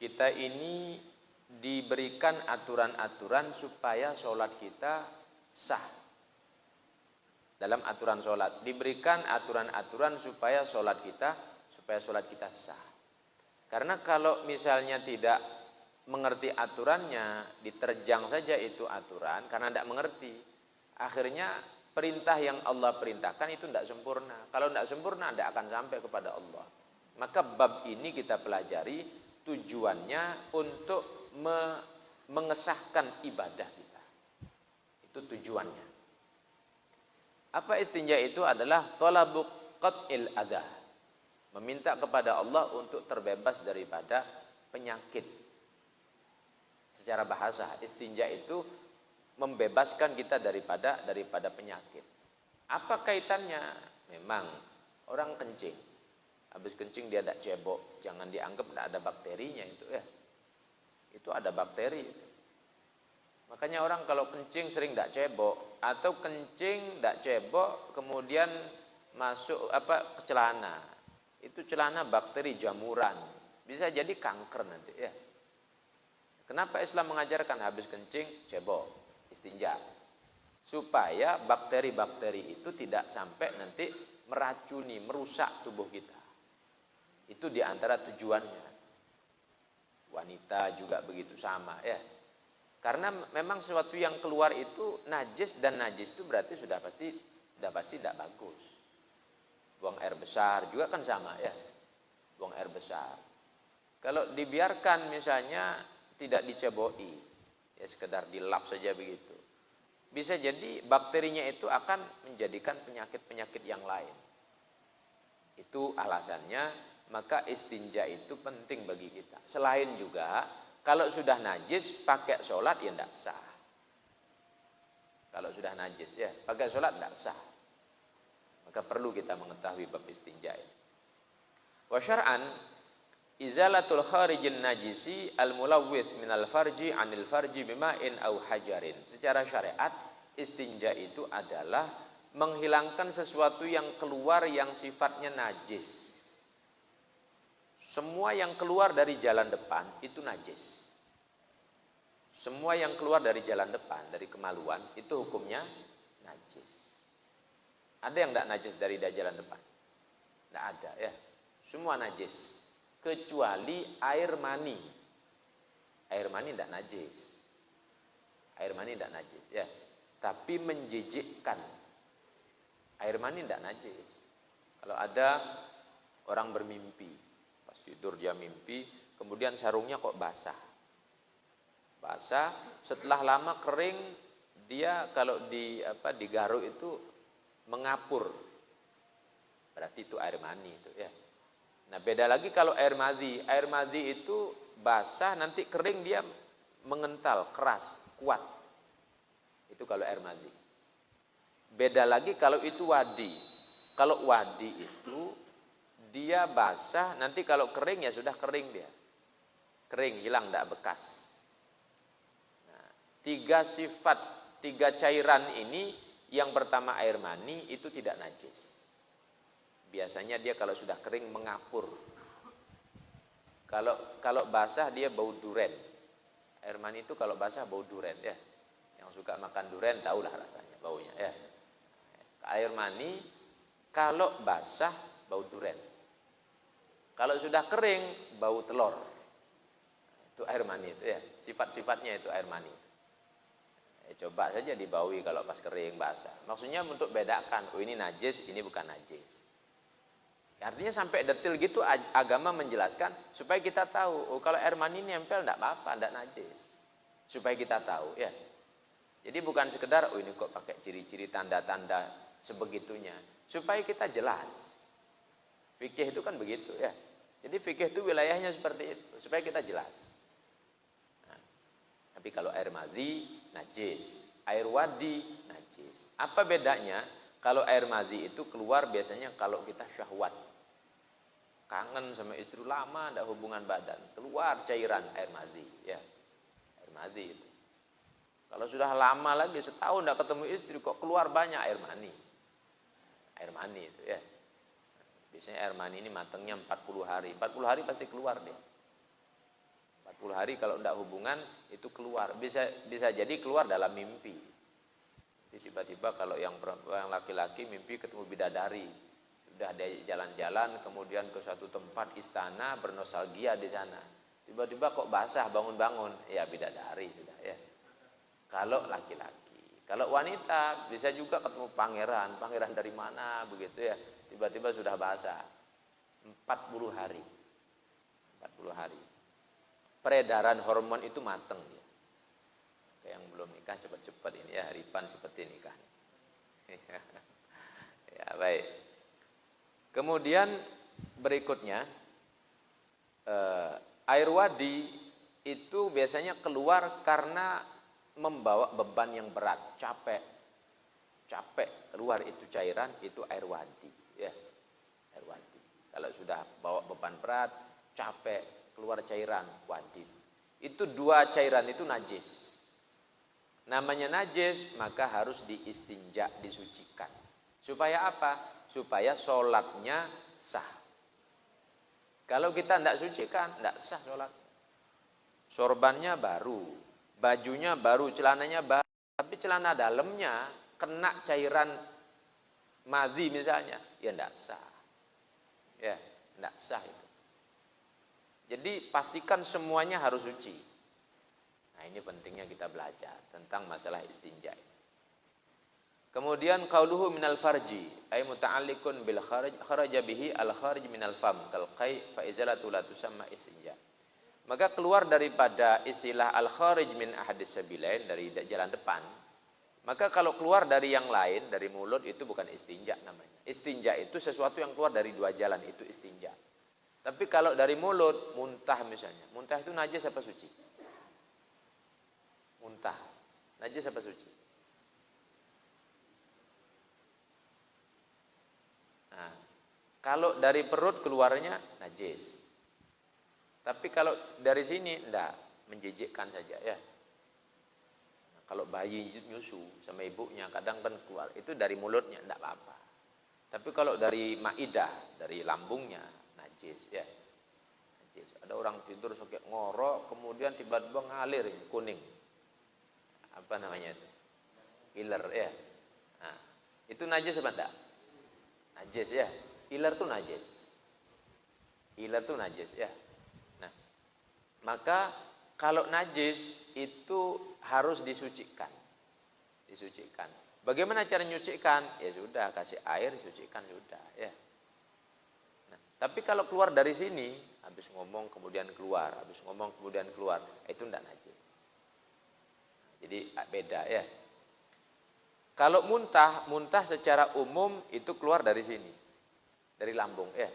kita ini diberikan aturan-aturan supaya sholat kita sah. Dalam aturan sholat, diberikan aturan-aturan supaya sholat kita sah. Karena kalau misalnya tidak mengerti aturannya, diterjang saja itu aturan karena tidak mengerti, akhirnya perintah yang Allah perintahkan itu tidak sempurna. Kalau tidak sempurna, tidak akan sampai kepada Allah. Maka bab ini kita pelajari tujuannya untuk mengesahkan ibadah kita. Itu tujuannya. Apa istinja itu? Adalah talabu qat'il adha, meminta kepada Allah untuk terbebas daripada penyakit. Secara bahasa, istinja itu membebaskan kita daripada penyakit. Apa kaitannya? Memang orang kencing, habis kencing dia tidak cebok, jangan dianggap tidak ada bakterinya itu ya. Itu ada bakteri. Makanya orang kalau kencing sering tidak cebok, atau kencing tidak cebok kemudian masuk ke celana. Itu celana bakteri jamuran, bisa jadi kanker nanti ya. Kenapa Islam mengajarkan habis kencing cebok, istinja? Supaya bakteri-bakteri itu tidak sampai nanti meracuni, merusak tubuh kita. Itu diantara tujuannya. Wanita juga begitu sama ya. Karena memang sesuatu yang keluar itu najis, dan najis itu berarti sudah pasti tidak bagus. Buang air besar juga kan sama ya. Buang air besar. Kalau dibiarkan misalnya tidak diceboi, ya sekedar dilap saja begitu, bisa jadi bakterinya itu akan menjadikan penyakit-penyakit yang lain. Itu alasannya, maka istinja itu penting bagi kita. Selain juga, kalau sudah najis pakai sholat ya tidak sah. Kalau sudah najis ya pakai sholat tidak sah. Maka perlu kita mengetahui bab istinja ini. Wa syar'an izalatul kharijin najisi al-mulawwith minal farji anil farji bima'in au hajarin. Secara syariat, istinja itu adalah menghilangkan sesuatu yang keluar yang sifatnya najis. Semua yang keluar dari jalan depan itu najis. Semua yang keluar dari jalan depan, dari kemaluan, itu hukumnya najis. Ada yang tidak najis dari jalan depan? Tidak ada ya. Semua najis. Kecuali air mani. Air mani tidak najis. Air mani tidak najis ya. Tapi menjijikkan. Air mani tidak najis. Kalau ada orang bermimpi, pas tidur dia mimpi, kemudian sarungnya kok basah. Basah, setelah lama kering, dia kalau digaruk itu mengapur. Berarti itu air mani itu ya. Nah, beda lagi kalau air madhi. Air madhi itu basah, nanti kering dia mengental, keras, kuat. Itu kalau air madhi. Beda lagi kalau itu wadi. Kalau wadi itu dia basah, nanti kalau kering ya sudah kering dia. Kering, hilang, tidak bekas. Nah, 3 sifat, 3 cairan ini, yang pertama air mani itu tidak najis. Biasanya dia kalau sudah kering mengapur. Kalau basah dia bau duren. Air mani itu kalau basah bau duren ya. Yang suka makan duren tahulah rasanya baunya ya. Air mani kalau basah bau duren. Kalau sudah kering bau telur. Itu air mani itu ya. Sifat-sifatnya itu air mani. Coba saja dibaui kalau pas kering basah. Maksudnya untuk bedakan, oh ini najis, ini bukan najis. Artinya sampai detail gitu agama menjelaskan supaya kita tahu, oh kalau air mani nempel enggak apa-apa, enggak najis. Supaya kita tahu ya. Jadi bukan sekedar oh ini kok pakai ciri-ciri tanda-tanda sebegitunya, supaya kita jelas. Fikih itu kan begitu ya. Jadi fikih itu wilayahnya seperti itu, supaya kita jelas. Nah, tapi kalau air madhi najis, air wadi najis. Apa bedanya? Kalau air madhi itu keluar biasanya kalau kita syahwat. Kangen sama istri lama, ada hubungan badan, keluar cairan air madhi, ya, air madhi itu. Kalau sudah lama lagi setahun tidak ketemu istri, kok keluar banyak air mani itu, ya. Biasanya air mani ini matangnya 40 hari, 40 hari pasti keluar dia. 40 hari kalau tidak hubungan itu keluar, bisa jadi keluar dalam mimpi. Jadi tiba-tiba kalau yang laki-laki mimpi ketemu bidadari. Sudah ada jalan-jalan, kemudian ke suatu tempat istana bernostalgia di sana. Tiba-tiba kok basah bangun-bangun, ya bidadari sudah ya. Kalau laki-laki, kalau wanita bisa juga ketemu pangeran dari mana begitu ya. Tiba-tiba sudah basah. 40 hari. 40 hari. Peredaran hormon itu mateng ya. Kayak yang belum nikah cepat-cepat ini ya, Ripan cepetin nikah. Ya, baik. Kemudian berikutnya air wadi itu biasanya keluar karena membawa beban yang berat, capek keluar itu cairan, itu air wadi ya. Air wadi. Kalau sudah bawa beban berat, capek, keluar cairan wadi. Itu 2 cairan itu najis. Namanya najis maka harus diistinja, disucikan. Supaya apa? Supaya sholatnya sah. Kalau kita tidak sucikan, tidak sah sholat. Sorbannya baru, bajunya baru, celananya baru, tapi celana dalamnya kena cairan madhi misalnya, ya tidak sah. Ya, tidak sah itu. Jadi pastikan semuanya harus suci. Nah ini pentingnya kita belajar tentang masalah istinja. Kemudian qauluhu minal farji ay muta'alliqun bil kharaja bihi al kharij minal fam kal qai fa izalatu la tusamma istinja. Maka keluar daripada istilah al kharij min ahadis sabilain, dari jalan depan. Maka kalau keluar dari yang lain, dari mulut, itu bukan istinja namanya. Istinja itu sesuatu yang keluar dari dua jalan, itu istinja. Tapi kalau dari mulut, muntah misalnya. Muntah itu najis apa suci? Muntah. Najis apa suci? Nah, kalau dari perut keluarnya najis. Tapi kalau dari sini enggak, menjijikkan saja ya. Nah, kalau bayi nyusu sama ibunya kadang kan keluar, itu dari mulutnya enggak apa-apa. Tapi kalau dari maidah, dari lambungnya najis ya. Najis. Ada orang tidur sakit ngorok, kemudian tiba-tiba ngalir kuning. Apa namanya itu? Iler ya. Nah, itu najis apa enggak? Najis ya. Iler itu najis. Iler itu najis ya. Nah, maka kalau najis itu harus disucikan. Disucikan. Bagaimana cara menyucikan? Ya sudah, kasih air, sucikan sudah ya. Nah, tapi kalau keluar dari sini, habis ngomong kemudian keluar, habis ngomong kemudian keluar, itu enggak najis. Jadi beda ya. Kalau muntah secara umum itu keluar dari sini, dari lambung ya.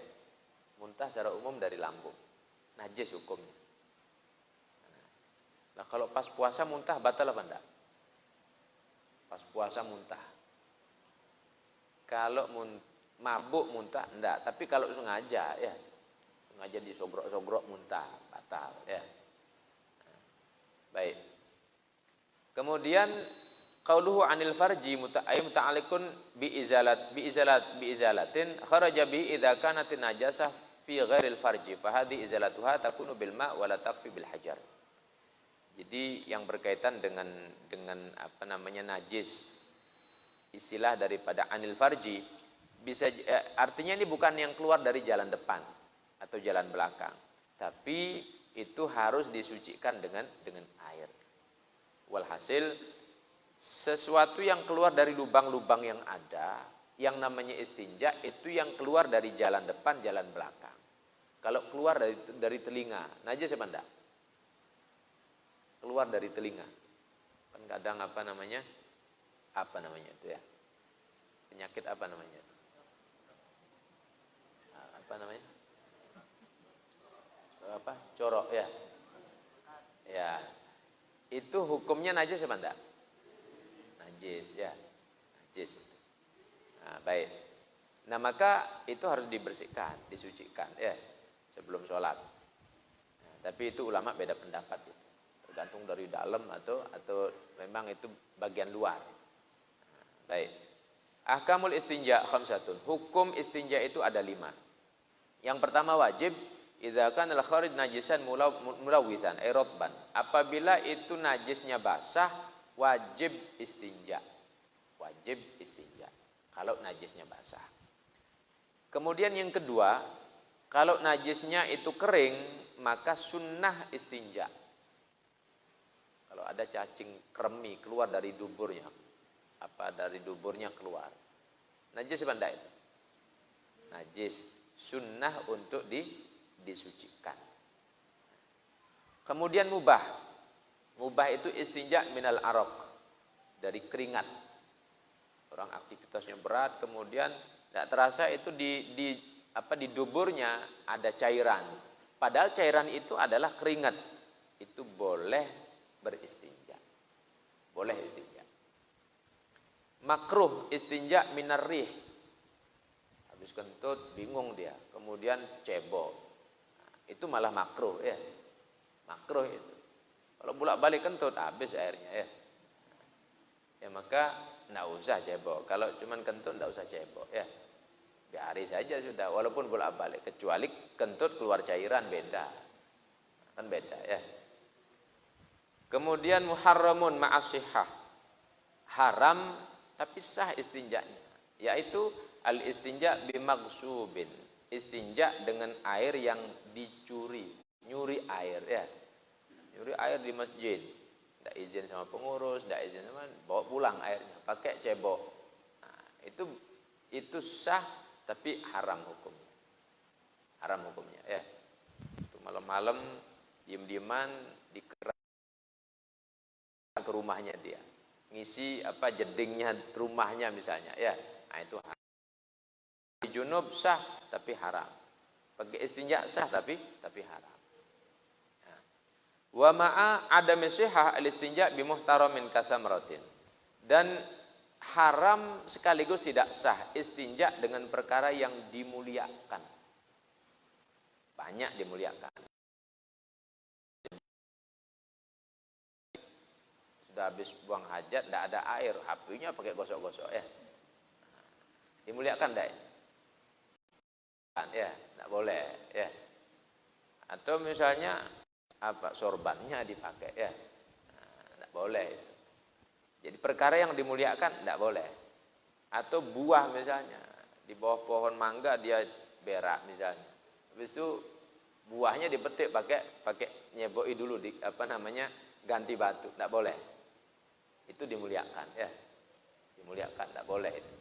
Muntah secara umum dari lambung, najis hukumnya. Nah, kalau pas puasa muntah batal apa enggak? Pas puasa muntah. Kalau mabuk muntah enggak, tapi kalau sengaja ya, sengaja disogrok-sogrok muntah batal ya. Nah, baik. Kemudian qauluhu anil farji muta'alliqun bi izalatin kharaja bi idza kanat najasah fi ghairil farji fa hadhi izalatuha takunu bil ma' wa la takfi bil hajar. Jadi yang berkaitan dengan apa namanya najis, istilah daripada anil farji bisa artinya ini bukan yang keluar dari jalan depan atau jalan belakang, tapi itu harus disucikan dengan air. Walhasil sesuatu yang keluar dari lubang-lubang yang ada, yang namanya istinja, itu yang keluar dari jalan depan, jalan belakang. Kalau keluar dari telinga, najis apa enggak? Keluar dari telinga. Kan kadang apa namanya itu ya? Penyakit apa namanya itu? Apa namanya? Apa? Corok ya. Ya. Itu hukumnya najis apa enggak? Najis ya. Najis. Nah, baik. Nah, maka itu harus dibersihkan, disucikan ya sebelum sholat. Nah, tapi itu ulama beda pendapat itu. Tergantung dari dalam atau memang itu bagian luar. Nah, baik. Ahkamul istinja khamsatun. Hukum istinja itu ada 5. Yang pertama wajib idza kana al-kharij najisan mulawithan ay ratban. Apabila itu najisnya basah, wajib istinja. Wajib istinja kalau najisnya basah. Kemudian yang kedua, kalau najisnya itu kering, maka sunnah istinja. Kalau ada cacing kremi keluar dari duburnya, dari duburnya keluar, najis apa enggak itu? Najis, sunnah untuk disucikan. Kemudian mubah itu istinja minal araq, dari keringat. Orang aktivitasnya berat, kemudian tidak terasa itu di duburnya ada cairan. Padahal cairan itu adalah keringat. Itu boleh beristinja. Boleh istinja. Makruh istinja minar rih. Habis kentut bingung dia, kemudian cebok. Nah, itu malah makruh ya. Makruh itu. Kalau bolak-balik kentut habis airnya ya. Ya maka enggak usah cebok. Kalau cuman kentut enggak usah cebok ya. Biari saja sudah, walaupun bolak-balik, kecuali kentut keluar cairan beda. Kan beda ya. Kemudian muharramun ma'asihah. Haram tapi sah istinjanya, yaitu al-istinja bimaghsubin. Istinja dengan air yang dicuri, nyuri air ya. Nyuri air di masjid. Tidak izin sama pengurus, tidak izin sama, bawa pulang airnya, pakai cebok. Itu sah tapi haram hukumnya. Haram hukumnya ya. Itu malam-malam diem-dieman ke rumahnya dia. Ngisi jedingnya rumahnya misalnya ya. Nah itu haram. Junub sah tapi haram. Pakai istinja sah tapi haram. Ya. Wa ma'a adami sihah al-istinja bi muhtaramin kathamratin. Dan haram sekaligus tidak sah istinja dengan perkara yang dimuliakan. Banyak dimuliakan. Sudah habis buang hajat, tidak ada air, apinya pakai gosok-gosok ya. Dimuliakan tidak? Ya, tidak boleh ya. Atau misalnya sorbannya dipakai ya. Tidak boleh itu. Jadi perkara yang dimuliakan tidak boleh. Atau buah misalnya, di bawah pohon mangga dia berak misalnya. Habis itu buahnya dipetik pakai nyeboi dulu ganti batu, tidak boleh. Itu dimuliakan ya. Dimuliakan, tidak boleh itu.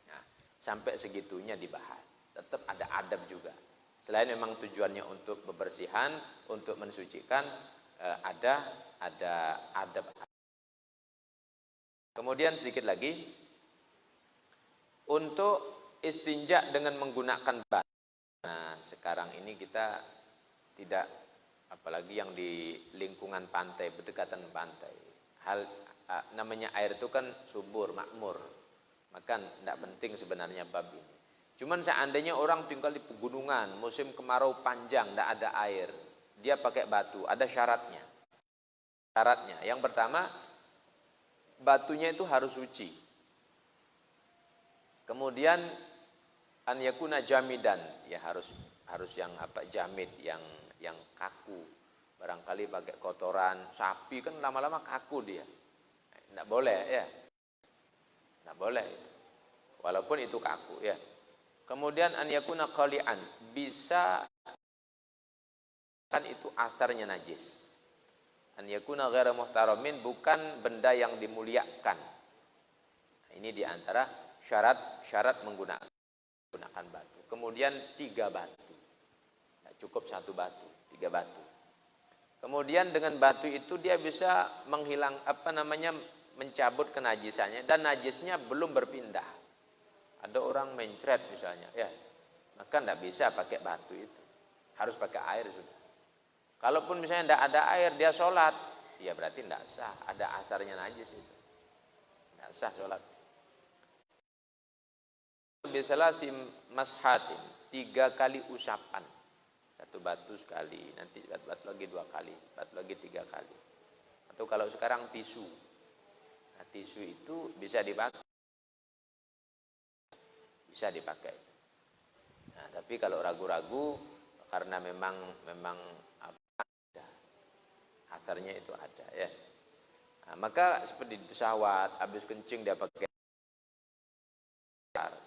Nah, sampai segitunya dibahas. Tetap ada adab juga. Selain memang tujuannya untuk bebersihan, untuk mensucikan, ada adab. Kemudian sedikit lagi, untuk istinja dengan menggunakan batu. Nah, sekarang ini kita tidak, apalagi yang di lingkungan pantai, berdekatan pantai. Namanya air itu kan subur, makmur. Maka tidak penting sebenarnya bab ini. Cuman seandainya orang tinggal di pegunungan, musim kemarau panjang, tidak ada air, dia pakai batu, ada syaratnya. Syaratnya, yang pertama, batunya itu harus suci. Kemudian an yakuna jamidan, ya harus yang jamid, yang kaku. Barangkali pakai kotoran sapi kan lama-lama kaku dia. Tidak boleh ya. Tidak boleh itu. Walaupun itu kaku ya. Kemudian an yakuna qali'an, bisa kan itu asarnya najis. An yakuna ghairu muhtaramin, bukan benda yang dimuliakan. Nah, ini diantara syarat menggunakan batu. Kemudian 3 batu. Nah, cukup 1 batu, 3 batu. Kemudian dengan batu itu dia bisa mencabut kenajisannya, dan najisnya belum berpindah. Ada orang mencret misalnya, ya, maka tidak bisa pakai batu itu, harus pakai air sudah. Kalaupun misalnya tidak ada air, dia sholat, ya berarti tidak sah, ada asarnya najis itu, tidak sah sholat. Biasalah si mashatin, 3 kali usapan, 1 batu sekali, nanti batu lagi 2 kali, batu lagi 3 kali. Atau kalau sekarang tisu, nah, tisu itu bisa dipakai. Bisa dipakai. Nah, tapi kalau ragu-ragu karena memang asarnya itu ada ya. Nah, maka seperti di pesawat, habis kencing dia pakai.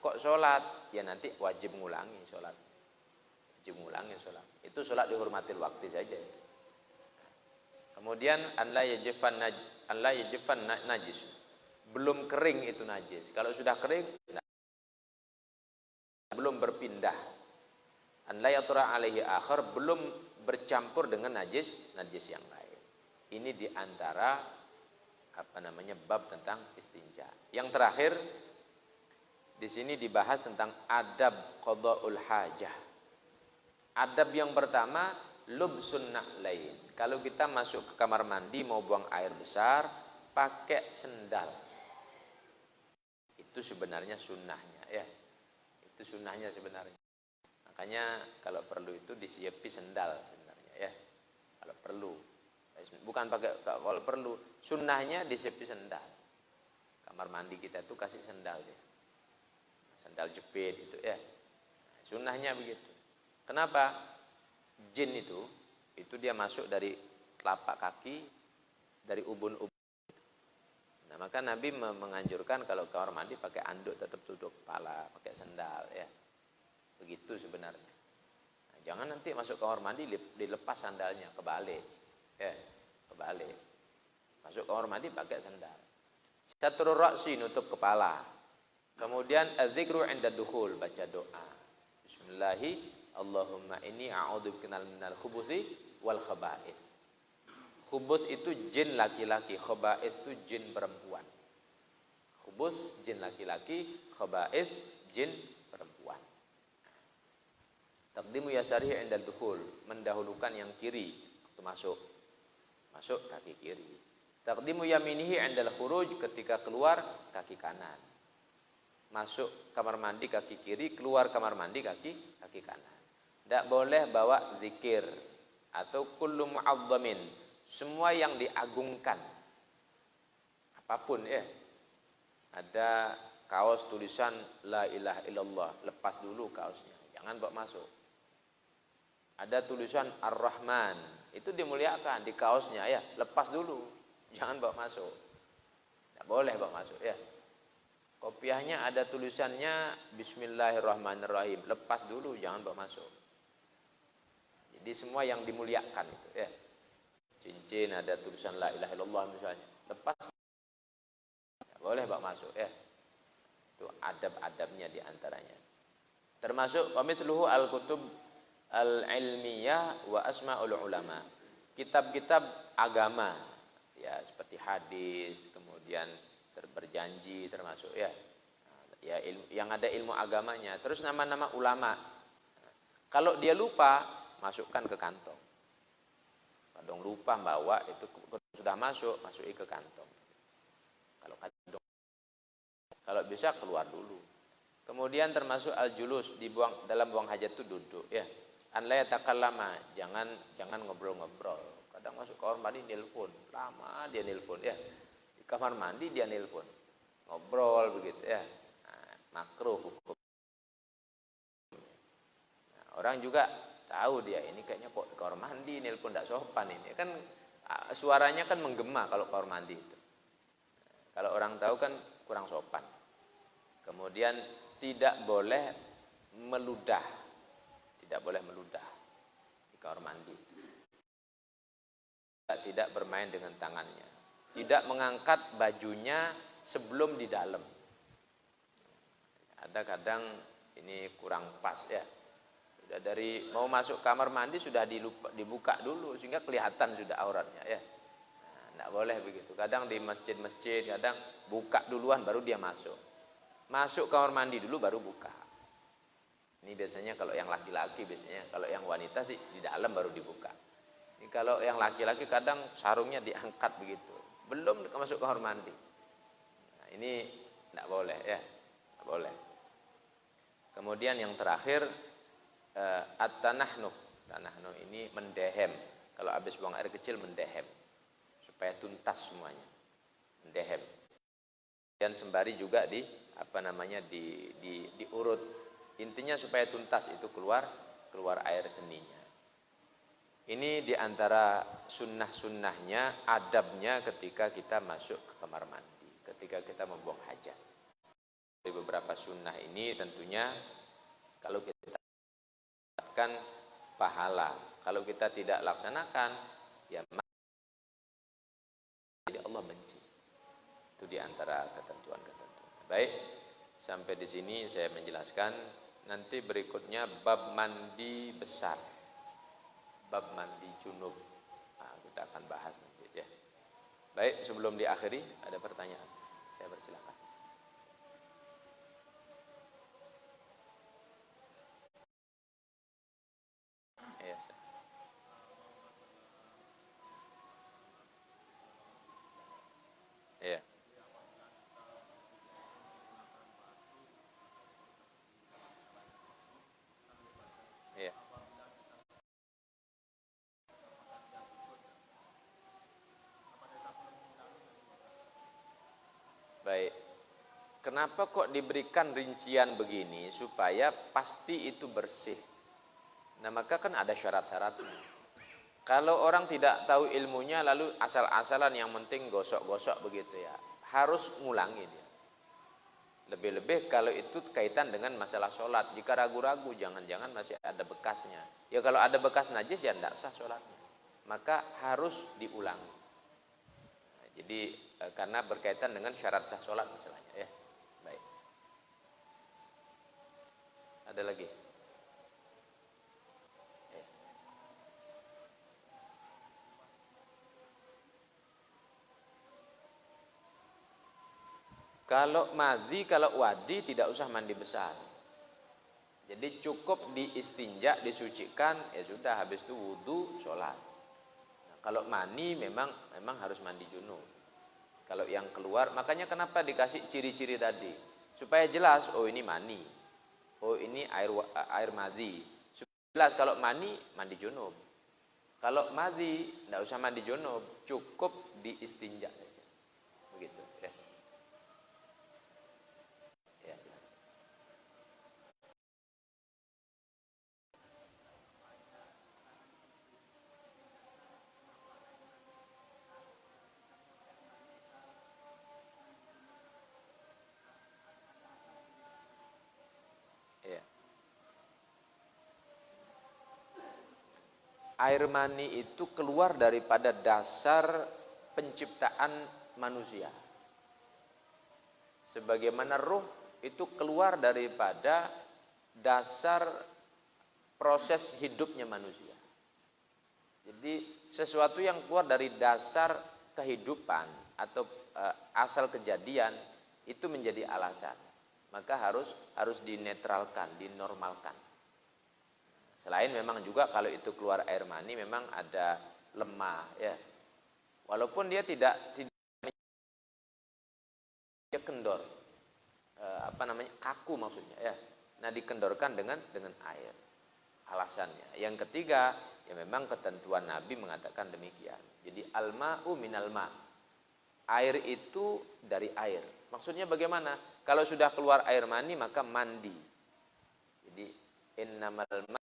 Kok sholat? Ya nanti wajib ngulangi sholat. Wajib ngulangi sholat. Itu sholat dihormati waktu saja. Kemudian an la yajifan najis. Belum kering itu najis. Kalau sudah kering, belum berpindah, an la yatura alaihi akhar, belum bercampur dengan najis yang lain. Ini diantara bab tentang istinja. Yang terakhir di sini dibahas tentang adab qada'ul hajah. Adab yang pertama, lubsun na'lain. Kalau kita masuk ke kamar mandi mau buang air besar, pakai sendal. Itu sebenarnya sunnahnya ya. Itu sunnahnya sebenarnya. Makanya kalau perlu itu disiepi sendal sebenarnya ya. Kalau perlu. Bukan pakai, kalau perlu. Sunnahnya disiepi sendal. Kamar mandi kita itu kasih sendal dia. Sendal jepit itu ya. Sunnahnya begitu. Kenapa? Jin itu dia masuk dari telapak kaki, dari ubun-ubun. Nah, maka Nabi menganjurkan kalau kamar mandi pakai anduk, tetap tutup kepala, pakai sendal ya. Begitu sebenarnya. Nah, jangan nanti masuk kamar mandi dilepas sandalnya, kebalik. Ya, kebalik. Masuk kamar mandi pakai sandal. Satrul ra'si, nutup kepala. Kemudian adzikru 'inda dukhul, baca doa. Bismillahi Allahumma inni a'udzubika minal khubuthi wal khaba'ith. Khubus itu jin laki-laki, khaba'ith itu jin perempuan. Khubus jin laki-laki, khaba'ith jin perempuan. Taqdimu yasarihi 'inda dukhul, mendahulukan yang kiri waktu masuk. Masuk kaki kiri. Taqdimu yaminihi 'indal khuruj, ketika keluar kaki kanan. Masuk kamar mandi kaki kiri, keluar kamar mandi kaki kanan. Tidak boleh bawa zikir atau kullu mu'azzamin, semua yang diagungkan. Apapun ya. Ada kaos tulisan la ilaha illallah, lepas dulu kaosnya, jangan bawa masuk. Ada tulisan Ar-Rahman, itu dimuliakan di kaosnya ya, lepas dulu, jangan bawa masuk. Tidak boleh bawa masuk ya. Kopiahnya ada tulisannya Bismillahirrahmanirrahim, lepas dulu, jangan bawa masuk. Jadi semua yang dimuliakan itu ya. Cincin ada tulisan la ilaha illallah misalnya, lepas, tidak boleh bawa masuk ya. Itu adab-adabnya diantaranya. Termasuk pamithluhu al-kutub al-ilmiyah wa asma'ul ulama. Kitab-kitab agama ya, seperti hadis, kemudian berjanji termasuk ya. Ya yang ada ilmu agamanya, terus nama-nama ulama. Kalau dia lupa, masukkan ke kantong. Kadang lupa bawa itu, sudah masuk, masuki ke kantong. Kalau bisa keluar dulu. Kemudian termasuk al-julus, dibuang dalam buang hajat itu duduk ya. An la yatakallama, jangan ngobrol-ngobrol. Kadang masuk kamar mandi nelpon, lama dia nelpon ya. Di kamar mandi dia nelpon. Ngobrol begitu ya. Nah, makruh hukum. Nah, orang juga tahu dia ini kayaknya kok di kamar mandi nelpon, tidak sopan ini. Kan suaranya kan menggema kalau kamar mandi itu. Kalau orang tahu kan kurang sopan. Kemudian tidak boleh meludah. Tidak boleh meludah di kamar mandi. Tidak bermain dengan tangannya. Tidak mengangkat bajunya sebelum di dalam. Ada kadang ini kurang pas ya. Sudah dari mau masuk kamar mandi sudah dibuka dulu sehingga kelihatan sudah auratnya ya. Nah, tidak boleh begitu. Kadang di masjid-masjid kadang buka duluan baru dia masuk. Masuk kamar mandi dulu baru buka. Ini biasanya kalau yang laki-laki, biasanya kalau yang wanita sih di dalam baru dibuka. Ini kalau yang laki-laki kadang sarungnya diangkat begitu, belum masuk kamar mandi. Nah, ini tidak boleh ya, tidak boleh. Kemudian yang terakhir at-tanahnuh. Tanahnuh ini mendehem. Kalau habis buang air kecil mendehem supaya tuntas semuanya. Mendehem. Dan sembari juga diurut. Intinya supaya tuntas itu keluar air seninya. Ini diantara sunnah-sunnahnya, adabnya ketika kita masuk ke kamar mandi, ketika kita membuang hajat. Dari beberapa sunnah ini tentunya kalau kita laksanakan pahala, kalau kita tidak laksanakan ya jadi Allah benci. Itu diantara ketentuan-ketentuan. Baik, sampai di sini saya menjelaskan. Nanti berikutnya bab mandi besar, bab mandi junub. Nah, kita akan bahas nanti ya. Baik, sebelum diakhiri ada pertanyaan, saya persilakan. Yes. Ya. Ya. Baik. Kenapa kok diberikan rincian begini supaya pasti itu bersih? Nah, maka kan ada syarat-syaratnya. Kalau orang tidak tahu ilmunya lalu asal-asalan yang penting gosok-gosok begitu ya, harus ngulangi dia. Lebih-lebih kalau itu kaitan dengan masalah sholat. Jika ragu-ragu, jangan-jangan masih ada bekasnya. Ya kalau ada bekas najis ya tidak sah sholatnya. Maka harus diulangi. Nah, jadi karena berkaitan dengan syarat sah sholat masalahnya ya. Baik. Ada lagi? Kalau madhi, kalau wadi tidak usah mandi besar. Jadi cukup diistinja, disucikan, ya sudah, habis itu wudu, sholat. Nah, kalau mani memang harus mandi junub. Kalau yang keluar, makanya kenapa dikasih ciri-ciri tadi, supaya jelas, oh ini mani, oh ini air madhi. Supaya jelas kalau mani mandi junub. Kalau madhi tidak usah mandi junub, cukup diistinja saja. Begitu ya. Ya, silakan. Ya. Air mani itu keluar daripada dasar penciptaan manusia. Sebagaimana ruh itu keluar daripada dasar proses hidupnya manusia. Jadi sesuatu yang keluar dari dasar kehidupan atau asal kejadian itu menjadi alasan. Maka harus dinetralkan, dinormalkan. Selain memang juga kalau itu keluar air mani memang ada lemah ya. Walaupun dia tidak dia kendor. Kaku maksudnya ya. Nah, dikendorkan dengan air. Alasannya. Yang ketiga, ya memang ketentuan Nabi mengatakan demikian. Jadi al-ma'u minal ma'. Air itu dari air. Maksudnya bagaimana? Kalau sudah keluar air mani maka mandi. Jadi innamal ma'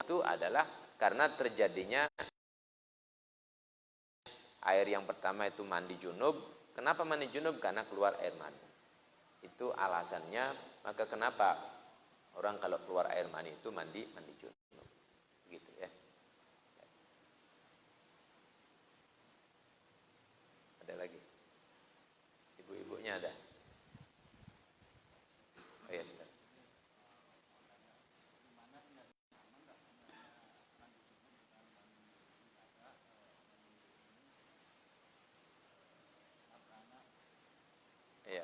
itu adalah karena terjadinya air yang pertama itu mandi junub. Kenapa mandi junub? Karena keluar air mani. Itu alasannya. Maka kenapa orang kalau keluar air mani itu mandi junub. Begitu ya. Ada lagi? Ibu-ibunya ada? Oh ya, sudah. Iya.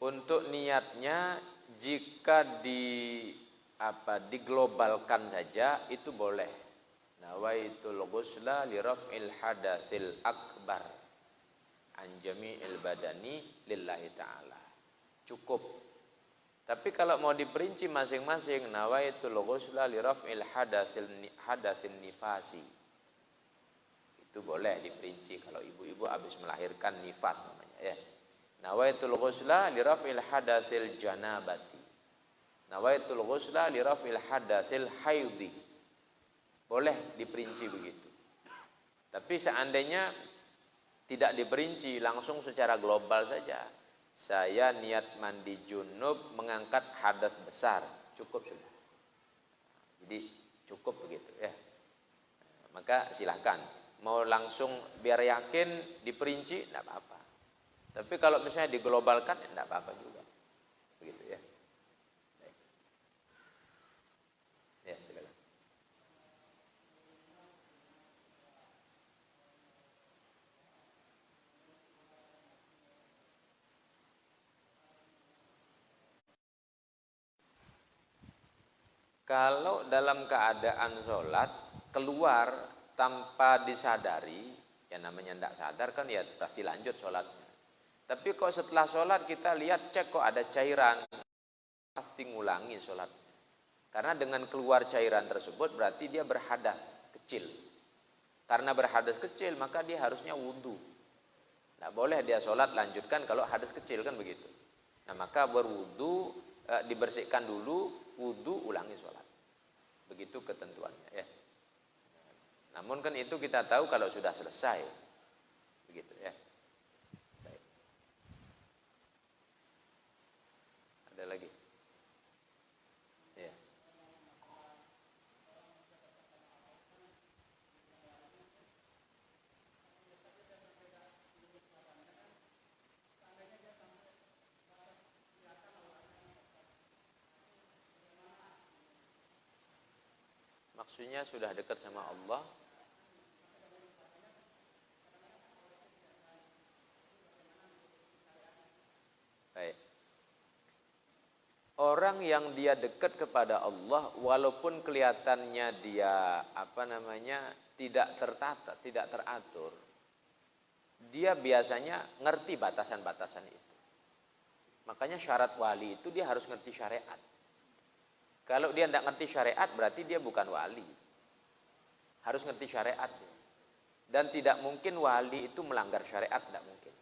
Untuk niatnya jika diglobalkan saja itu boleh. Nawaitul ghusla li raf'il hadatsil akbar an jami'il badani lillahi ta'ala. Cukup. Tapi kalau mau diperinci masing-masing, nawaitul ghusla li raf'il hadatsin nifasi. Itu boleh diperinci kalau ibu-ibu habis melahirkan nifas namanya ya. Nawaitul ghusla li raf'il hadatsil janabati. Nawaitul ghusla li raf'il hadatsil haidhi. Boleh diperinci begitu. Tapi seandainya tidak diperinci, langsung secara global saja. Saya niat mandi junub mengangkat hadas besar, cukup sudah. Jadi cukup begitu ya. Maka silahkan. Mau langsung biar yakin diperinci, tidak apa-apa. Tapi kalau misalnya diglobalkan, tidak apa-apa juga. Begitu ya. Baik. Ya, silakan. Kalau dalam keadaan sholat keluar tanpa disadari, yang namanya tidak sadar kan ya pasti lanjut sholatnya. Tapi kok setelah sholat kita lihat cek kok ada cairan, pasti ngulangi sholatnya. Karena dengan keluar cairan tersebut berarti dia berhadas kecil. Karena berhadas kecil maka dia harusnya wudu. Tidak boleh dia sholat lanjutkan kalau hadas kecil kan begitu. Nah maka berwudu, dibersihkan dulu, wudu, ulangi sholat. Begitu ketentuannya ya. Namun kan itu kita tahu kalau sudah selesai. Begitu ya. Baik. Ada lagi? Ya. Maksudnya sudah dekat sama Allah. Baik. Orang yang dia dekat kepada Allah walaupun kelihatannya dia tidak tertata, tidak teratur, dia biasanya ngerti batasan-batasan itu. Makanya syarat wali itu dia harus ngerti syariat. Kalau dia tidak ngerti syariat berarti dia bukan wali. Harus ngerti syariat. Dan tidak mungkin wali itu melanggar syariat, tidak mungkin.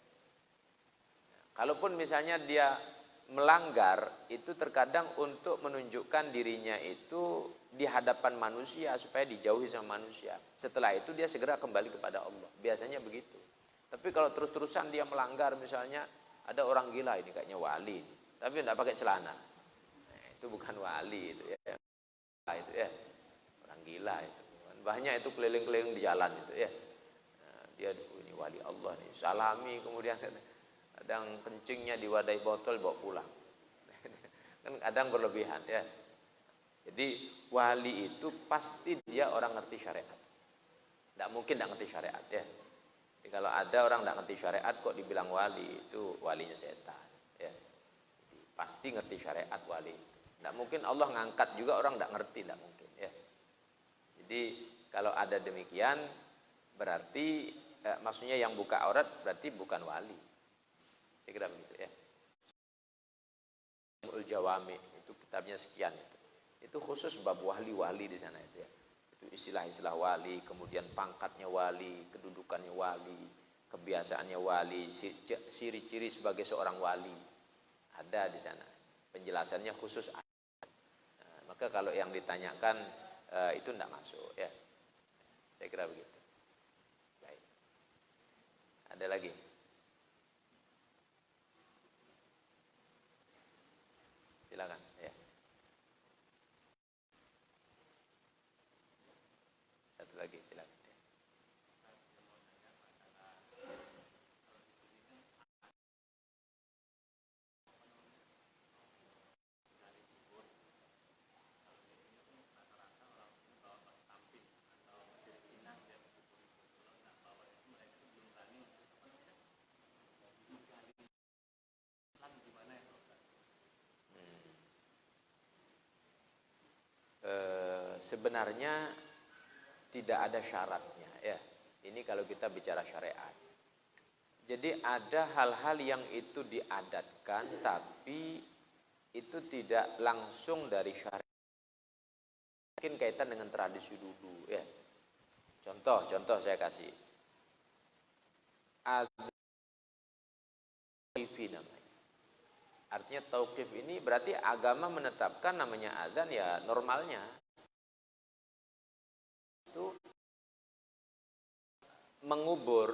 Kalaupun misalnya dia melanggar, itu terkadang untuk menunjukkan dirinya itu di hadapan manusia supaya dijauhi sama manusia. Setelah itu dia segera kembali kepada Allah. Biasanya begitu. Tapi kalau terus-terusan dia melanggar, misalnya ada orang gila ini kayaknya wali, tapi tidak pakai celana, nah, itu bukan wali itu ya. Itu ya orang gila itu. Banyak itu keliling-keliling di jalan itu ya. Nah, dia ini wali Allah nih, salami kemudian kadang kencingnya diwadahi botol bawa pulang. Kan kadang berlebihan ya. Jadi wali itu pasti dia orang ngerti syariat. Tidak mungkin tidak ngerti syariat ya. Jadi, kalau ada orang tidak ngerti syariat kok dibilang wali, itu walinya setan ya. Jadi, pasti ngerti syariat wali. Tidak mungkin Allah ngangkat juga orang tidak ngerti, tidak mungkin ya. Jadi kalau ada demikian berarti maksudnya yang buka aurat berarti bukan wali. Saya kira begitu ya. Jawami itu kitabnya sekian itu. Itu khusus bab wali-wali di sana itu ya. Itu istilah-istilah wali, kemudian pangkatnya wali, kedudukannya wali, kebiasaannya wali, ciri-ciri sebagai seorang wali. Ada di sana. Penjelasannya khusus. Nah, maka kalau yang ditanyakan itu tidak masuk ya. Saya kira begitu. Baik. Ada lagi? Silakan ya. Satu lagi silakan. Sebenarnya tidak ada syaratnya ya. Ini kalau kita bicara syariat. Jadi ada hal-hal yang itu diadatkan tapi itu tidak langsung dari syariat. Mungkin kaitan dengan tradisi dulu ya. Contoh saya kasih. Tauqif namanya. Artinya tauqif ini berarti agama menetapkan namanya azan ya normalnya. Itu mengubur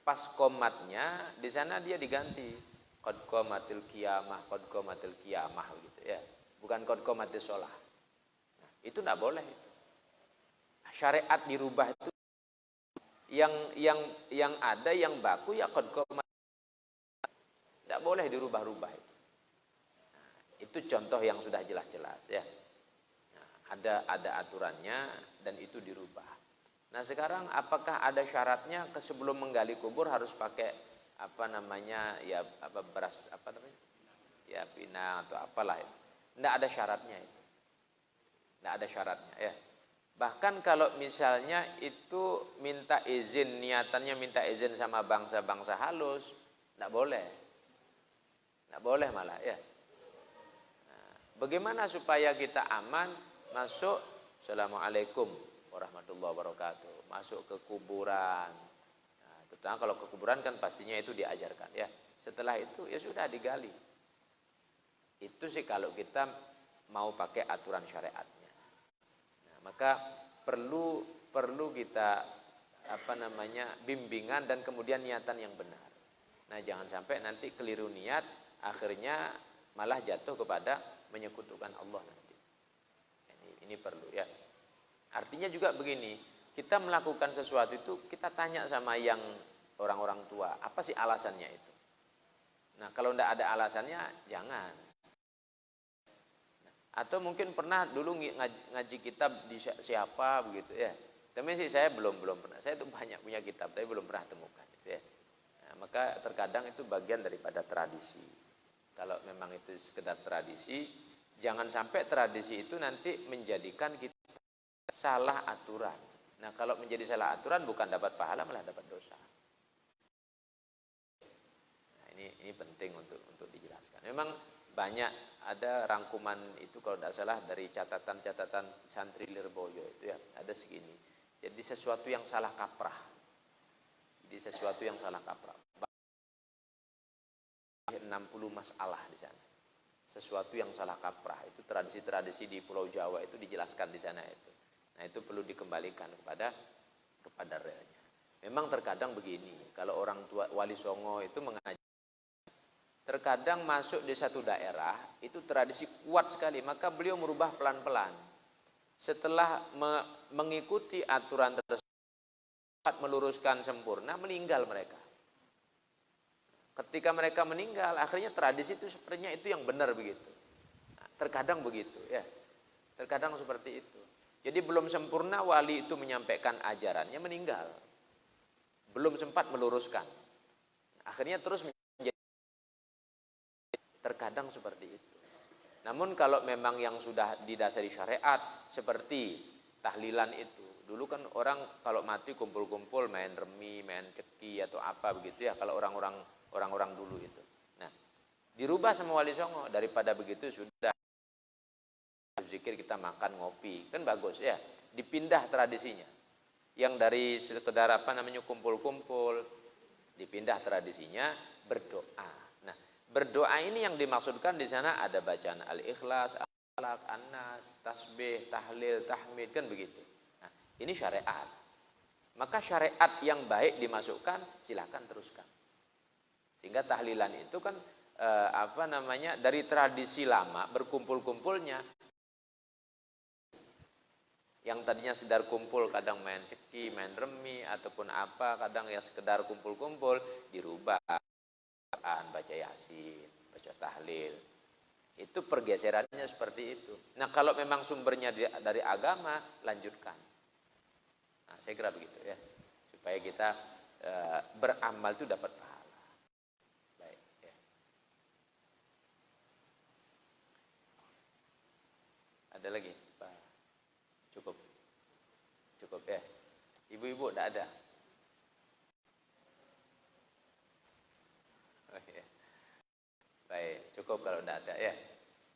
pas komatnya di sana dia diganti qad qomatil qiyamah gitu ya, bukan qad qomatis shalah. Nah, itu tidak boleh itu. Syariat dirubah itu yang ada yang baku ya qad qomat, tidak boleh dirubah-rubah itu. Nah, itu contoh yang sudah jelas-jelas ya. Ada aturannya dan itu dirubah. Nah sekarang apakah ada syaratnya sebelum menggali kubur harus pakai beras ya pinang atau apalah itu? Tidak ada syaratnya itu. Tidak ada syaratnya ya. Bahkan kalau misalnya itu minta izin, niatannya minta izin sama bangsa-bangsa halus, tidak boleh. Tidak boleh malah ya. Nah, bagaimana supaya kita aman? Masuk, assalamualaikum warahmatullahi wabarakatuh. Masuk ke kuburan. Nah, terutama kalau ke kuburan kan pastinya itu diajarkan ya. Setelah itu ya sudah digali. Itu sih kalau kita mau pakai aturan syariatnya. Nah, maka perlu kita bimbingan dan kemudian niatan yang benar. Nah, jangan sampai nanti keliru niat, akhirnya malah jatuh kepada menyekutukan Allah nanti. Ini perlu ya. Artinya juga begini, kita melakukan sesuatu itu kita tanya sama yang orang-orang tua, apa sih alasannya itu? Nah, kalau tidak ada alasannya, jangan. Nah, Atau mungkin pernah dulu ngaji kitab di siapa begitu ya. Tapi sih saya belum pernah. Saya tuh banyak punya kitab tapi belum pernah temukan gitu ya. Nah, maka terkadang itu bagian daripada tradisi. Kalau memang itu sekedar tradisi, jangan sampai tradisi itu nanti menjadikan kita salah aturan. Nah, kalau menjadi salah aturan bukan dapat pahala malah dapat dosa. Nah, ini penting untuk dijelaskan. Memang banyak ada rangkuman itu kalau tidak salah dari catatan-catatan santri Lirboyo itu ya, ada segini. Jadi sesuatu yang salah kaprah. Jadi sesuatu yang salah kaprah. 60 masalah di sana. Sesuatu yang salah kaprah itu tradisi-tradisi di Pulau Jawa itu dijelaskan di sana itu. Nah, itu perlu dikembalikan kepada realnya. Memang terkadang begini, kalau orang tua Wali Songo itu mengajar, terkadang masuk di satu daerah itu tradisi kuat sekali, maka beliau merubah pelan-pelan. Setelah mengikuti aturan tersebut, meluruskan sempurna, meninggal mereka. Ketika mereka meninggal, akhirnya tradisi itu sepertinya itu yang benar begitu. Nah, terkadang begitu ya. Terkadang seperti itu. Jadi belum sempurna wali itu menyampaikan ajarannya, meninggal. Belum sempat meluruskan. Akhirnya terus menjadi, terkadang seperti itu. Namun kalau memang yang sudah didasari syariat seperti tahlilan itu. Dulu kan orang kalau mati kumpul-kumpul main remi, main ceki atau apa begitu ya, kalau orang-orang dulu itu. Nah, dirubah sama Wali Songo, daripada begitu sudah zikir kita makan ngopi, kan bagus ya. Dipindah tradisinya. Yang dari sekedar kumpul-kumpul, dipindah tradisinya berdoa. Nah, berdoa ini yang dimaksudkan di sana ada bacaan Al-Ikhlas, Al-Falaq, An-Nas, tasbih, tahlil, tahmid, kan begitu. Nah, ini syariat. Maka syariat yang baik dimasukkan, silakan teruskan. Sehingga tahlilan itu kan dari tradisi lama berkumpul-kumpulnya, yang tadinya sekedar kumpul, kadang main ceki, main remi ataupun apa, kadang ya sekedar kumpul-kumpul, dirubah, baca yasin, baca tahlil. Itu pergeserannya seperti itu. Nah, kalau memang sumbernya dari agama, lanjutkan. Nah, saya kira begitu ya, supaya kita beramal itu dapat pahala. Baik ya. Ada lagi? Cukup ya. Ibu-ibu tidak ada. Oh, ya. Baik, cukup kalau tidak ada ya.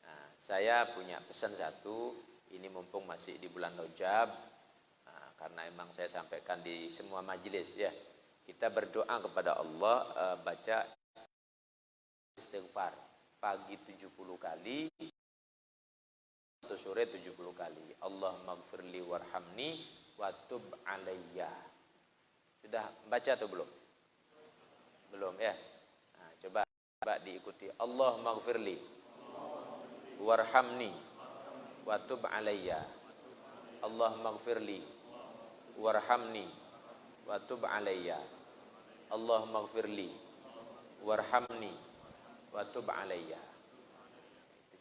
Nah, saya punya pesan satu. Ini mumpung masih di bulan Rajab, karena emang saya sampaikan di semua majelis ya. Kita berdoa kepada Allah, baca istighfar pagi 70 kali atau sore 70 kali. Allahumma gfirli warhamni wa tub alayya. Sudah baca atau belum? Belum ya. Nah, coba diikuti. Allahumma gfirli warhamni wa tub alayya. Allahumma gfirli warhamni wa tub alayya. Allahumma gfirli warhamni wa tub alayya.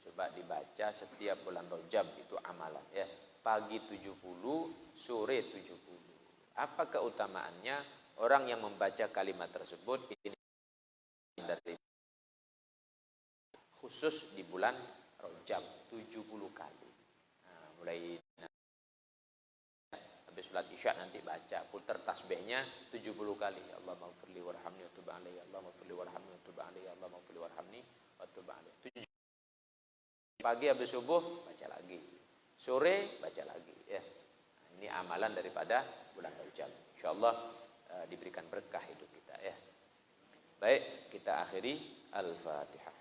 Coba dibaca setiap bulan Rajab, itu amalan ya. Pagi 70, sore 70. Apa keutamaannya? Orang yang membaca kalimat tersebut ini dari khusus di bulan Rajab 70 kali. Nah, mulai habis sholat Isya nanti baca, putar tasbihnya 70 kali. Allahumma gfirli warhamni wa tub alayya. Allahumma gfirli warhamni wa tub alayya. Allahumma gfirli warhamni wa tub alayya. Pagi habis subuh baca lagi, sore baca lagi ya. Nah, ini amalan daripada bulan Rajab. Insyaallah diberikan berkah hidup kita ya. Baik, kita akhiri Al-Fatihah.